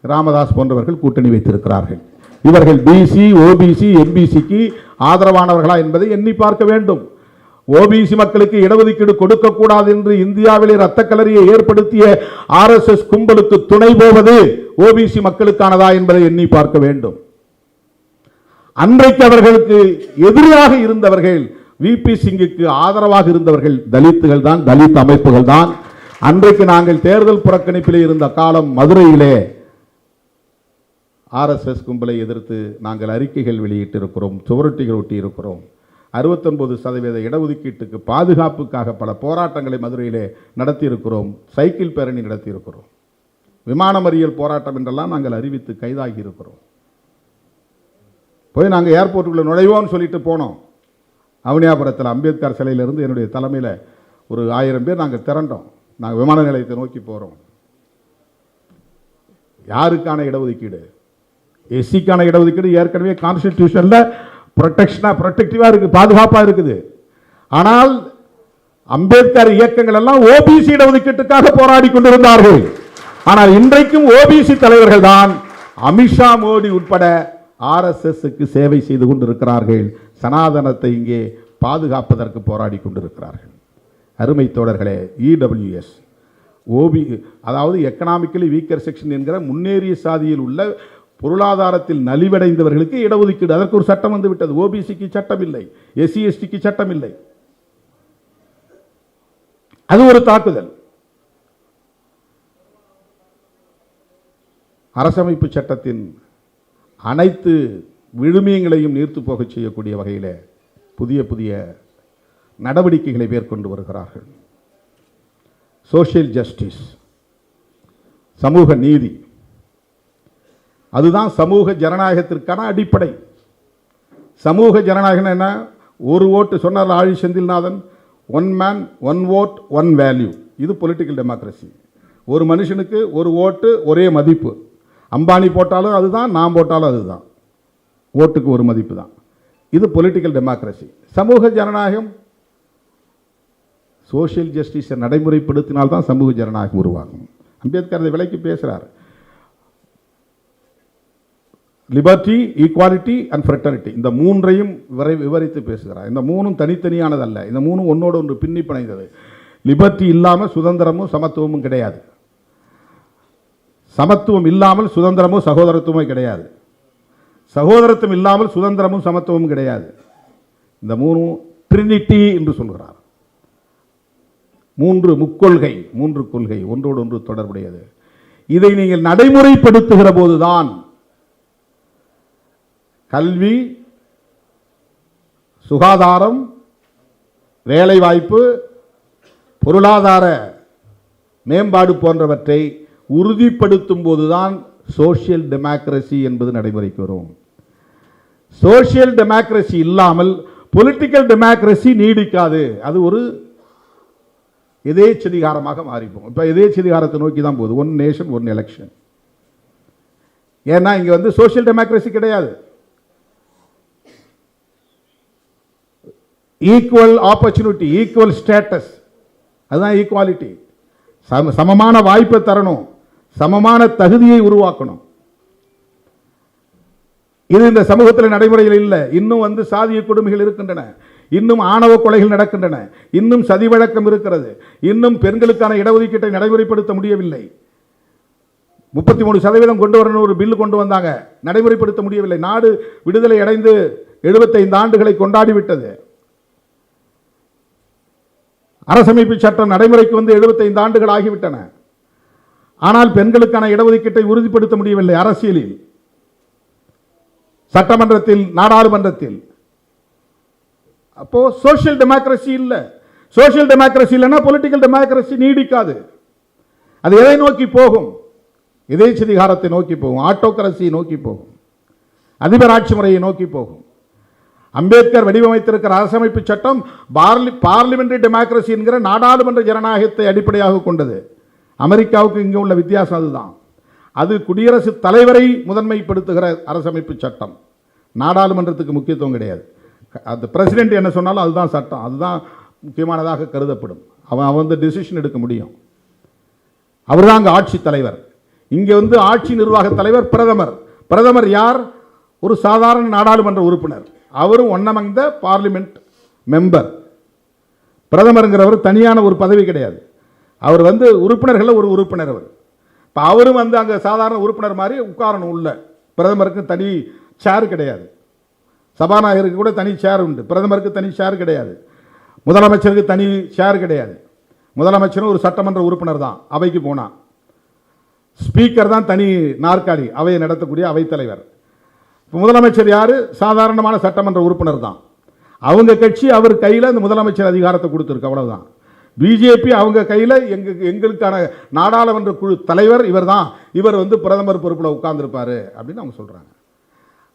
S1: ராமதாஸ் போன்றவர்கள் கூட்டணி வைத்திருக்கிறார்கள். இவர்கள் பிசி, ஓபிசி, எம்பிசிக்கு ஆதரவானவர்களா என்பதை எண்ணி பார்க்க வேண்டும். ஓபிசி மக்களுக்கு இடஒதுக்கீடு கொடுக்க கூடாது என்று இந்தியாவிலே ரத்த கலரியை ஏற்படுத்திய ஆர்எஸ்எஸ் கும்பலுக்கு துணை போவது ஓபிசி மக்களுக்கானதா என்பதை எண்ணி பார்க்க வேண்டும். அன்றைக்கு அவர்களுக்கு எதிராக இருந்தவர்கள், விபி சிங்குக்கு ஆதரவாக இருந்தவர்கள் தலித்துகள் தான், தலித் அமைப்புகள் தான். அன்றைக்கு நாங்கள் தேர்தல் புறக்கணிப்பிலே இருந்த காலம் மதுரையிலே ஆர்எஸ்எஸ் கும்பலை எதிர்த்து நாங்கள் அறிக்கைகள் வெளியிட்டிருக்கிறோம், சுவரொட்டிகள் ஒட்டி இருக்கிறோம். 69% இடஒதுக்கீட்டுக்கு பாதுகாப்புக்காக பல போராட்டங்களை மதுரையிலே நடத்தியிருக்கிறோம். சைக்கிள் பேரணி நடத்தியிருக்கிறோம். விமான மறியல் போராட்டம் என்றெல்லாம் நாங்கள் அறிவித்து கைதாகி இருக்கிறோம். போய் நாங்கள் ஏர்போர்ட்டுக்குள்ளே நுழைவோம்னு சொல்லிட்டு போனோம். அவனியாபுரத்தில் அம்பேத்கர் சிலையிலிருந்து என்னுடைய தலைமையில் ஒரு 1000 பேர் நாங்கள் திரண்டோம். நாங்கள் விமான நிலையத்தை நோக்கி போகிறோம். யாருக்கான இடஒதுக்கீடு? எஸ்சிக்கான இடஒதுக்கீடு ஏற்கனவே கான்ஸ்டிடியூஷனில் ப்ரொடெக்டிவாக இருக்குது, பாதுகாப்பாக இருக்குது. ஆனால் அம்பேத்கர் இயக்கங்கள் எல்லாம் ஓபிசி இடஒதுக்கீட்டுக்காக போராடி கொண்டிருந்தார்கள். ஆனால் இன்றைக்கும் ஓபிசி தலைவர்கள் தான் அமித்ஷா, மோடி உட்பட ஆர்எஸ்எஸ்க்கு சேவை செய்து கொண்டிருக்கிறார்கள். சனாதனத்தை இங்கே பாதுகாப்பதற்கு போராடி கொண்டிருக்கிறார்கள். அருமை தோழர்களே, இடபிள்யூஎஸ் அதாவது எக்கனாமிக்கலி வீக்கர் செக்ஷன் என்கிற முன்னேறிய சாதியில் உள்ள பொருளாதாரத்தில் நலிவடைந்தவர்களுக்கு இடஒதுக்கீடு, அதற்கு ஒரு சட்டம் வந்து விட்டது. ஓபிசிக்கு சட்டம் இல்லை, எஸ்சி எஸ்டிக்கு சட்டம் இல்லை. அது ஒரு தாக்குதல். அரசமைப்பு சட்டத்தின் அனைத்து விழுமியங்களையும் நீர்த்து போக செய்யக்கூடிய வகையில் புதிய புதிய நடவடிக்கைகளை மேற்கொண்டு வருகிறார்கள். சோஷியல் ஜஸ்டிஸ், சமூக நீதி, அதுதான் சமூக ஜனநாயகத்திற்கான அடிப்படை. சமூக ஜனநாயகம் என்ன? ஒரு ஓட்டு சொன்னார் ஆழி செந்தில்நாதன், 1 man 1 vote 1 value. இது பொலிட்டிக்கல் டெமோக்ரஸி. ஒரு மனுஷனுக்கு ஒரு ஓட்டு ஒரே மதிப்பு. அம்பானி போட்டாலும் அதுதான், நான் போட்டாலும் அதுதான். ஓட்டுக்கு ஒரு மதிப்பு தான். இது பொலிட்டிக்கல் டெமோக்ரஸி. சமூக ஜனநாயகம், சோஷியல் ஜஸ்டிஸை நடைமுறைப்படுத்தினால்தான் சமூக ஜனநாயகம் உருவாகும். அம்பேத்கர் அதை விலைக்கு பேசுகிறார். லிபர்ட்டி, ஈக்குவாலிட்டி அண்ட் ஃப்ரெட்டர்னிட்டி, இந்த மூன்றையும் விவரித்து பேசுகிறார். இந்த மூணும் தனித்தனியானதல்ல, இந்த மூணும் ஒன்னோடு ஒன்று பின்னி பிணைந்தது. லிபர்ட்டி இல்லாமல் சுதந்திரமும் சமத்துவமும் கிடையாது. சமத்துவம் இல்லாமல் சுதந்திரமும் சகோதரத்துவமும் கிடையாது. சகோதரத்துவம் இல்லாமல் சுதந்திரமும் சமத்துவமும் கிடையாது. இந்த மூணும் ட்ரினிட்டி என்று சொல்கிறார். முக்கொள்கை, 3 கொள்கை ஒன்றோடு ஒன்று தொடர்புடையது. இதை நீங்கள் நடைமுறைப்படுத்துகிற போதுதான் கல்வி, சுகாதாரம், வேலைவாய்ப்பு, பொருளாதார மேம்பாடு போன்றவற்றை உறுதிப்படுத்தும் போதுதான் சோஷியல் டெமோக்ரஸி என்பது நடைமுறைக்கு வரும். சோஷியல் டெமோக்ரஸி இல்லாமல் பொலிட்டிக்கல் டெமோக்ரஸி நீடிக்காது. அது ஒரு எதேச்சதிகாரமாக மாறிப்போம். இப்போ எதேச்சதிகாரத்தை நோக்கி தான் போகுது. 1 நேஷன் 1 எலெக்ஷன். ஏன்னா இங்கே வந்து சோஷியல் டெமோக்ரஸி கிடையாது. ஈக்குவல் ஆப்பர்ச்சுனிட்டி, ஈக்குவல் ஸ்டேட்டஸ், அதுதான் ஈக்குவாலிட்டி. சமமான வாய்ப்பை தரணும், சமமான தகுதியை உருவாக்கணும். இது இந்த சமூகத்தில் நடைமுறையில் இல்லை. இன்னும் வந்து சாதிய கொடுமைகள் இருக்கின்றன, இன்னும் ஆணவ கொலைகள் நடக்கின்றன, இன்னும் சதி வழக்கம் இருக்கிறது, இன்னும் பெண்களுக்கான இடஒதுக்கீட்டை நடைமுறைப்படுத்த முடியவில்லை. 33% கொண்டு வரணும் ஒரு பில் கொண்டு வந்தாங்க, நடைமுறைப்படுத்த முடியவில்லை. நாடு விடுதலை அடைந்து 75 ஆண்டுகளை கொண்டாடிவிட்டது. அரசமைப்பு சட்டம் நடைமுறைக்கு வந்து 75 ஆண்டுகள் ஆகிவிட்டன. ஆனால் பெண்களுக்கான இடஒதுக்கீட்டை உறுதிப்படுத்த முடியவில்லை. அரசியலில், சட்டமன்றத்தில், நாடாளுமன்றத்தில். அப்போ சோஷியல் டெமோக்ரஸி இல்லை. சோஷியல் டெமோக்ரஸி இல்லைன்னா பொலிட்டிக்கல் டெமோக்ரஸி நீடிக்காது. அது எதை நோக்கி போகும்? எதேச்சதிகாரத்தை நோக்கி போகும், ஆட்டோக்ரஸியை நோக்கி போகும், அதிபர் ஆட்சி முறையை நோக்கி போகும். அம்பேத்கர் வடிவமைத்திருக்கிற அரசமைப்பு சட்டம் பார்லிமெண்டரி டெமோக்ரஸி என்கிற நாடாளுமன்ற ஜனநாயகத்தை அடிப்படையாக கொண்டது. அமெரிக்காவுக்கு இங்கே உள்ள வித்தியாசம் அதுதான். அது குடியரசுத் தலைவரை முதன்மைப்படுத்துகிற அரசமைப்பு சட்டம். நாடாளுமன்றத்துக்கு முக்கியத்துவம் கிடையாது. அந்த பிரசிடென்ட் என்ன சொன்னாலும் அதுதான் சட்டம், அதுதான் முக்கியமானதாக கருதப்படும். அவன் வந்து டிசிஷன் எடுக்க முடியும். அவர் தான் அங்கே ஆட்சி தலைவர். இங்கே வந்து ஆட்சி நிர்வாக தலைவர் பிரதமர். பிரதமர் யார்? ஒரு சாதாரண நாடாளுமன்ற உறுப்பினர். அவரும் one among the parliament member. பிரதமருங்கிறவர் தனியான ஒரு பதவி கிடையாது. அவர் வந்து உறுப்பினர்கள் ஒரு உறுப்பினர். அவர் இப்போ அவரும் வந்து அங்கே சாதாரண உறுப்பினர் மாதிரி உட்காரணும். உள்ள பிரதமருக்கு தனி சேர் கிடையாது. சபாநாயகருக்கு கூட தனி சேர் உண்டு. பிரதமருக்கு தனி சேர் கிடையாது. முதலமைச்சருக்கு தனி சேர் கிடையாது. முதலமைச்சரும் ஒரு சட்டமன்ற உறுப்பினர் தான். அவைக்கு போனான் ஸ்பீக்கர் தான் தனி நாற்காலி, அவையை நடத்தக்கூடிய அவைத்தலைவர். முதலமைச்சர் யாரு? சாதாரணமான சட்டமன்ற உறுப்பினர் தான். அவங்க கட்சி அவர் கையில் அந்த முதலமைச்சர் அதிகாரத்தை கொடுத்துருக்கு, அவ்வளவுதான். பிஜேபி அவங்க கையில் எங்களுக்கான நாடாளுமன்ற குழு தலைவர் இவர் தான், இவர் வந்து பிரதமர் பொறுப்பில் உட்கார்ந்துருப்பாரு அப்படின்னு அவங்க சொல்றாங்க.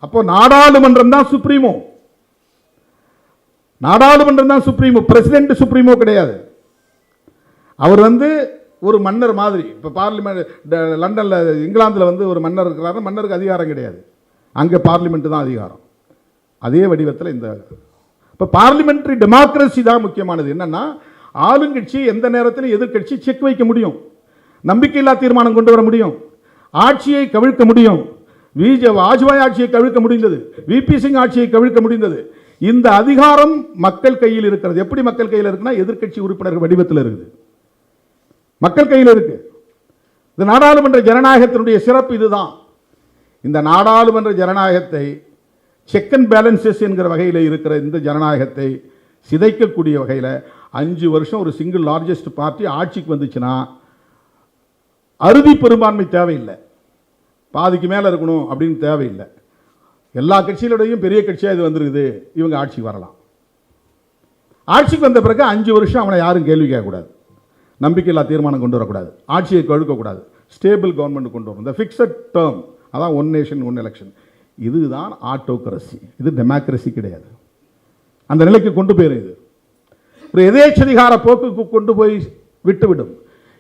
S1: அப்போ நாடாளுமன்றம் தான் சுப்ரீமோ. நாடாளுமன்றம் தான் சுப்ரீமோ, பிரசிடென்ட் சுப்ரீமோ கிடையாது. அவர் வந்து ஒரு மன்னர் மாதிரி. இப்போ பார்லிமெண்ட் லண்டனில் இங்கிலாந்தில் வந்து ஒரு மன்னர் இருக்கிறாரு, மன்னருக்கு அதிகாரம் கிடையாது. அங்கே பார்லிமெண்ட் தான் அதிகாரம். அதே வடிவத்தில் இந்த இப்போ பார்லிமெண்டரி டெமோக்ரஸி தான் முக்கியமானது. என்னன்னா ஆளுங்கட்சி எந்த நேரத்தில் எதிர்கட்சி செக் வைக்க முடியும், நம்பிக்கையில்லா தீர்மானம் கொண்டு வர முடியும், ஆட்சியை கவிழ்க்க முடியும். வாஜ்பாய் ஆட்சியை கவிழ்க்க முடிந்தது, விபி சிங் ஆட்சியை கவிழ்க்க முடிந்தது. இந்த அதிகாரம் மக்கள் கையில் இருக்கிறது. எப்படி மக்கள் கையில் இருக்குன்னா எதிர்கட்சி உறுப்பினர் வடிவத்தில் இருக்குது, மக்கள் கையில் இருக்கு. இந்த நாடாளுமன்ற ஜனநாயகத்தினுடைய சிறப்பு இதுதான். இந்த நாடாளுமன்ற ஜனநாயகத்தை செக் அண்ட் பேலன்சஸ் என்கிற வகையில் இருக்கிற இந்த ஜனநாயகத்தை சிதைக்கக்கூடிய வகையில் 5 வருஷம் ஒரு சிங்கிள் லார்ஜஸ்ட் பார்ட்டி ஆட்சிக்கு வந்துச்சுன்னா அறுதி பெரும்பான்மை தேவையில்லை, பாதிக்கு மேலே இருக்கணும் அப்படின்னு தேவையில்லை. எல்லா கட்சிகளுடையும் பெரிய கட்சியாக இது வந்துருக்குது, இவங்க ஆட்சிக்கு வரலாம். ஆட்சிக்கு வந்த பிறகு 5 வருஷம் அவனை யாரும் கேள்வி கேட்கக்கூடாது, நம்பிக்கையில்லா தீர்மானம் கொண்டு வரக்கூடாது, ஆட்சியை கழுக்கக்கூடாது, ஸ்டேபிள் கவர்மெண்ட் கொண்டு வரும். இந்த ஃபிக்ஸட் டேர்ம், அதான் ஒன் நேஷன் ஒன் எலெக்ஷன். இதுதான் ஆட்டோக்ரஸி, இது டெமோக்ரஸி கிடையாது. அந்த நிலைக்கு கொண்டு போயிருது. ஒரு எதேச்சதிகார போக்குக்கு கொண்டு போய் விட்டுவிடும்.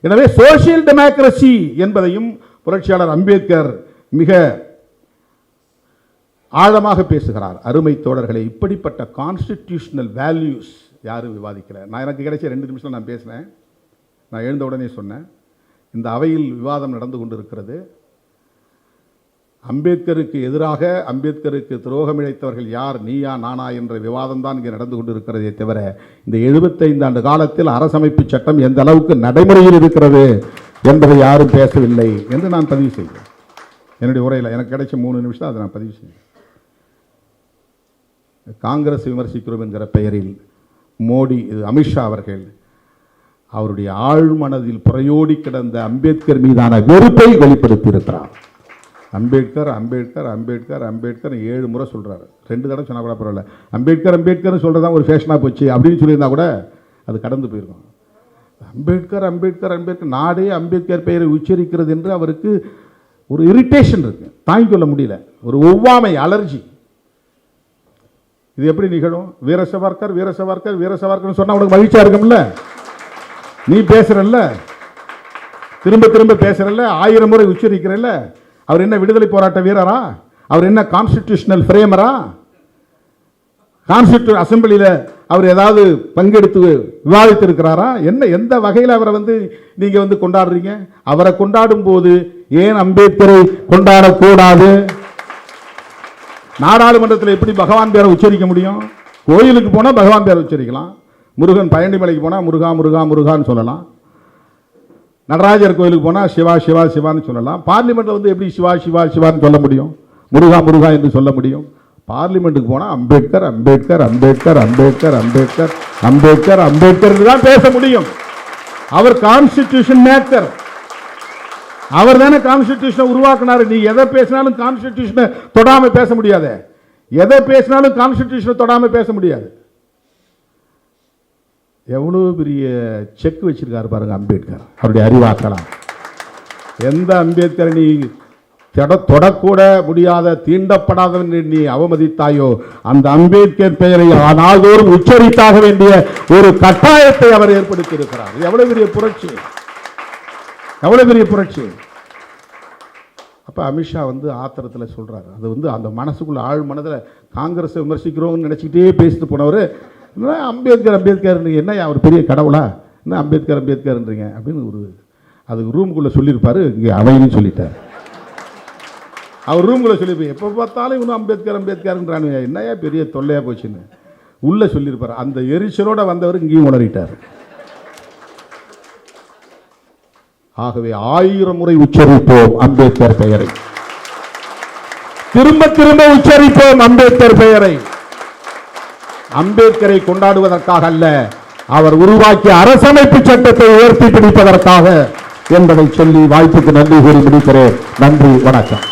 S1: எனவே சோசியல் டெமோக்ரஸி என்பதையும் புரட்சியாளர் அம்பேத்கர் மிக ஆழமாக பேசுகிறார். அருமை தோழர்களை, இப்படிப்பட்ட கான்ஸ்டிடியூஷனல் வேல்யூஸ் யாரும் விவாதிக்கல. நான் எனக்கு கிடைச்ச 2 நிமிஷம் நான் பேசினேன். நான் எழுந்த உடனே சொன்னேன், இந்த அவையில் விவாதம் நடந்து கொண்டிருக்கிறது. அம்பேத்கருக்கு எதிராக, அம்பேத்கருக்கு துரோகம் இழைத்தவர்கள் யார், நீயா நானா என்ற விவாதம் தான் இங்கே நடந்து கொண்டிருக்கிறதே தவிர இந்த 75 ஆண்டு காலத்தில் அரசமைப்பு சட்டம் எந்த அளவுக்கு நடைமுறையில் இருக்கிறது என்பதை யாரும் பேசவில்லை என்று நான் பதிவு செய்கிறேன். என்னுடைய உரையில் எனக்கு கிடைச்ச 3 நிமிஷம் அதை நான் பதிவு செய்கிறேன். காங்கிரஸ் விமர்சிக்கிறோம் என்கிற பெயரில் மோடி, அமித்ஷா அவர்கள் அவருடைய ஆழ்மனதில் புறையோடி கிடந்த அம்பேத்கர் மீதான வெறுப்பை வெளிப்படுத்தி இருக்கிறார். அம்பேத்கர் அம்பேத்கர் அம்பேத்கர் அம்பேத்கர் 7 முறை சொல்கிறார். 2 தடவை சொன்னால் கூட பரவாயில்ல. அம்பேத்கர் அம்பேத்கர் சொல்கிறதா ஒரு ஃபேஷனாக போச்சு அப்படின்னு சொல்லியிருந்தா கூட அது கடந்து போயிருக்கும். அம்பேத்கர் அம்பேத்கர் அம்பேத்கர், நாடே அம்பேத்கர் பெயரை உச்சரிக்கிறது என்று அவருக்கு ஒரு இரிட்டேஷன் இருக்குது, தாங்கிக் கொள்ள முடியல, ஒரு ஒவ்வாமை, அலர்ஜி. இது எப்படி நிகழும்? வீர சவர்கர் வீர சவர்கர் வீர சவர்கர் சொன்னால் உனக்கு மகிழ்ச்சியாக இருக்கும்ல? நீ பேசுறல்ல, திரும்ப திரும்ப பேசுறல்ல, 1000 முறை உச்சரிக்கிறல்ல. அவர் என்ன விடுதலை போராட்ட வீரரா? அவர் என்ன கான்ஸ்டிடியூஷனல் ஃப்ரேமரா? கான்ஸ்டிடியூஷன் அசம்பிளியில் அவர் ஏதாவது பங்கெடுத்து விவாதித்திருக்கிறாரா? என்ன, எந்த வகையில் அவரை வந்து நீங்கள் வந்து கொண்டாடுறீங்க? அவரை கொண்டாடும் போது ஏன் அம்பேத்கரை கொண்டாடக்கூடாது? நாடாளுமன்றத்தில் எப்படி பகவான் பேரை உச்சரிக்க முடியும்? கோயிலுக்கு போனால் பகவான் பேரை உச்சரிக்கலாம், முருகன் பழனிமலைக்கு போனால் முருகா முருகா முருகான்னு சொல்லலாம், நடராஜர் கோயிலுக்கு போனால் சிவா சிவா சிவான்னு சொல்லலாம். பார்லிமெண்ட்டில் வந்து எப்படி சிவா சிவா சிவான்னு சொல்ல முடியும், முருகா முருகா என்று சொல்ல முடியும்? பார்லிமெண்ட்டுக்கு போனால் அம்பேத்கர் அம்பேத்கர் அம்பேத்கர் அம்பேத்கர் அம்பேத்கர் அம்பேத்கர் அம்பேத்கர் தான் பேச முடியும். அவர் கான்ஸ்டிடியூஷன் மேக்கர், அவர் தானே கான்ஸ்டிடியூஷனை உருவாக்குனாரு. நீ எதை பேசினாலும் கான்ஸ்டிடியூஷனை தொடாம பேச முடியாது, எதை பேசினாலும் கான்ஸ்டிடியூஷனை தொடாம பேச முடியாது. எவ்வளோ பெரிய செக் வச்சிருக்காரு பாருங்க அம்பேத்கர், அவருடைய அறிவாக்கலாம். எந்த அம்பேத்கரை நீ தொடக்கூட முடியாத தீண்டப்படாதவன் நீ அவமதித்தாயோ அந்த அம்பேத்கர் பெயரை நாள்தோறும் உச்சரித்தாக வேண்டிய ஒரு கட்டாயத்தை அவர் ஏற்படுத்தி இருக்கிறார். எவ்வளவு பெரிய புரட்சி, எவ்வளவு பெரிய புரட்சி. அப்ப அமித்ஷா ஆத்திரத்தில் சொல்றாரு. அது அந்த மனசுக்குள்ள ஆழ் மனதில் காங்கிரஸை விமர்சிக்கிறோம்னு நினைச்சிக்கிட்டே பேசிட்டு போனவர் அம்பேத்கர் அம்பேத்கர் என்ன அவர் பெரிய கடவுளா, என்ன அம்பேத்கர் அம்பேத்கர்ன்றீங்க அப்படின்னு அது ரூமுக்குள்ள சொல்லியிருப்பாரு. இங்கே அவைன்னு சொல்லிட்டார். அவர் ரூம்குள்ள சொல்லியிருப்பேன், எப்போ பார்த்தாலும் இன்னும் அம்பேத்கர் அம்பேத்கர்ன்றானு, என்னையா பெரிய தொல்லையா போச்சுன்னு உள்ள சொல்லியிருப்பார். அந்த எரிச்சலோட வந்தவர் இங்கேயும் உணரிட்டார். ஆகவே 1000 முறை உச்சரிப்போம் அம்பேத்கர் பெயரை, திரும்ப திரும்ப உச்சரிப்போம் அம்பேத்கர் பெயரை. அம்பேத்கரை கொண்டாடுவதற்காக அல்ல, அவர் உருவாக்கிய அரசமைப்பு சட்டத்தை உயர்த்தி பிடிப்பதற்காக என்பதை சொல்லி வாய்ப்புக்கு நன்றி கூறி முடிக்கிறேன். நன்றி, வணக்கம்.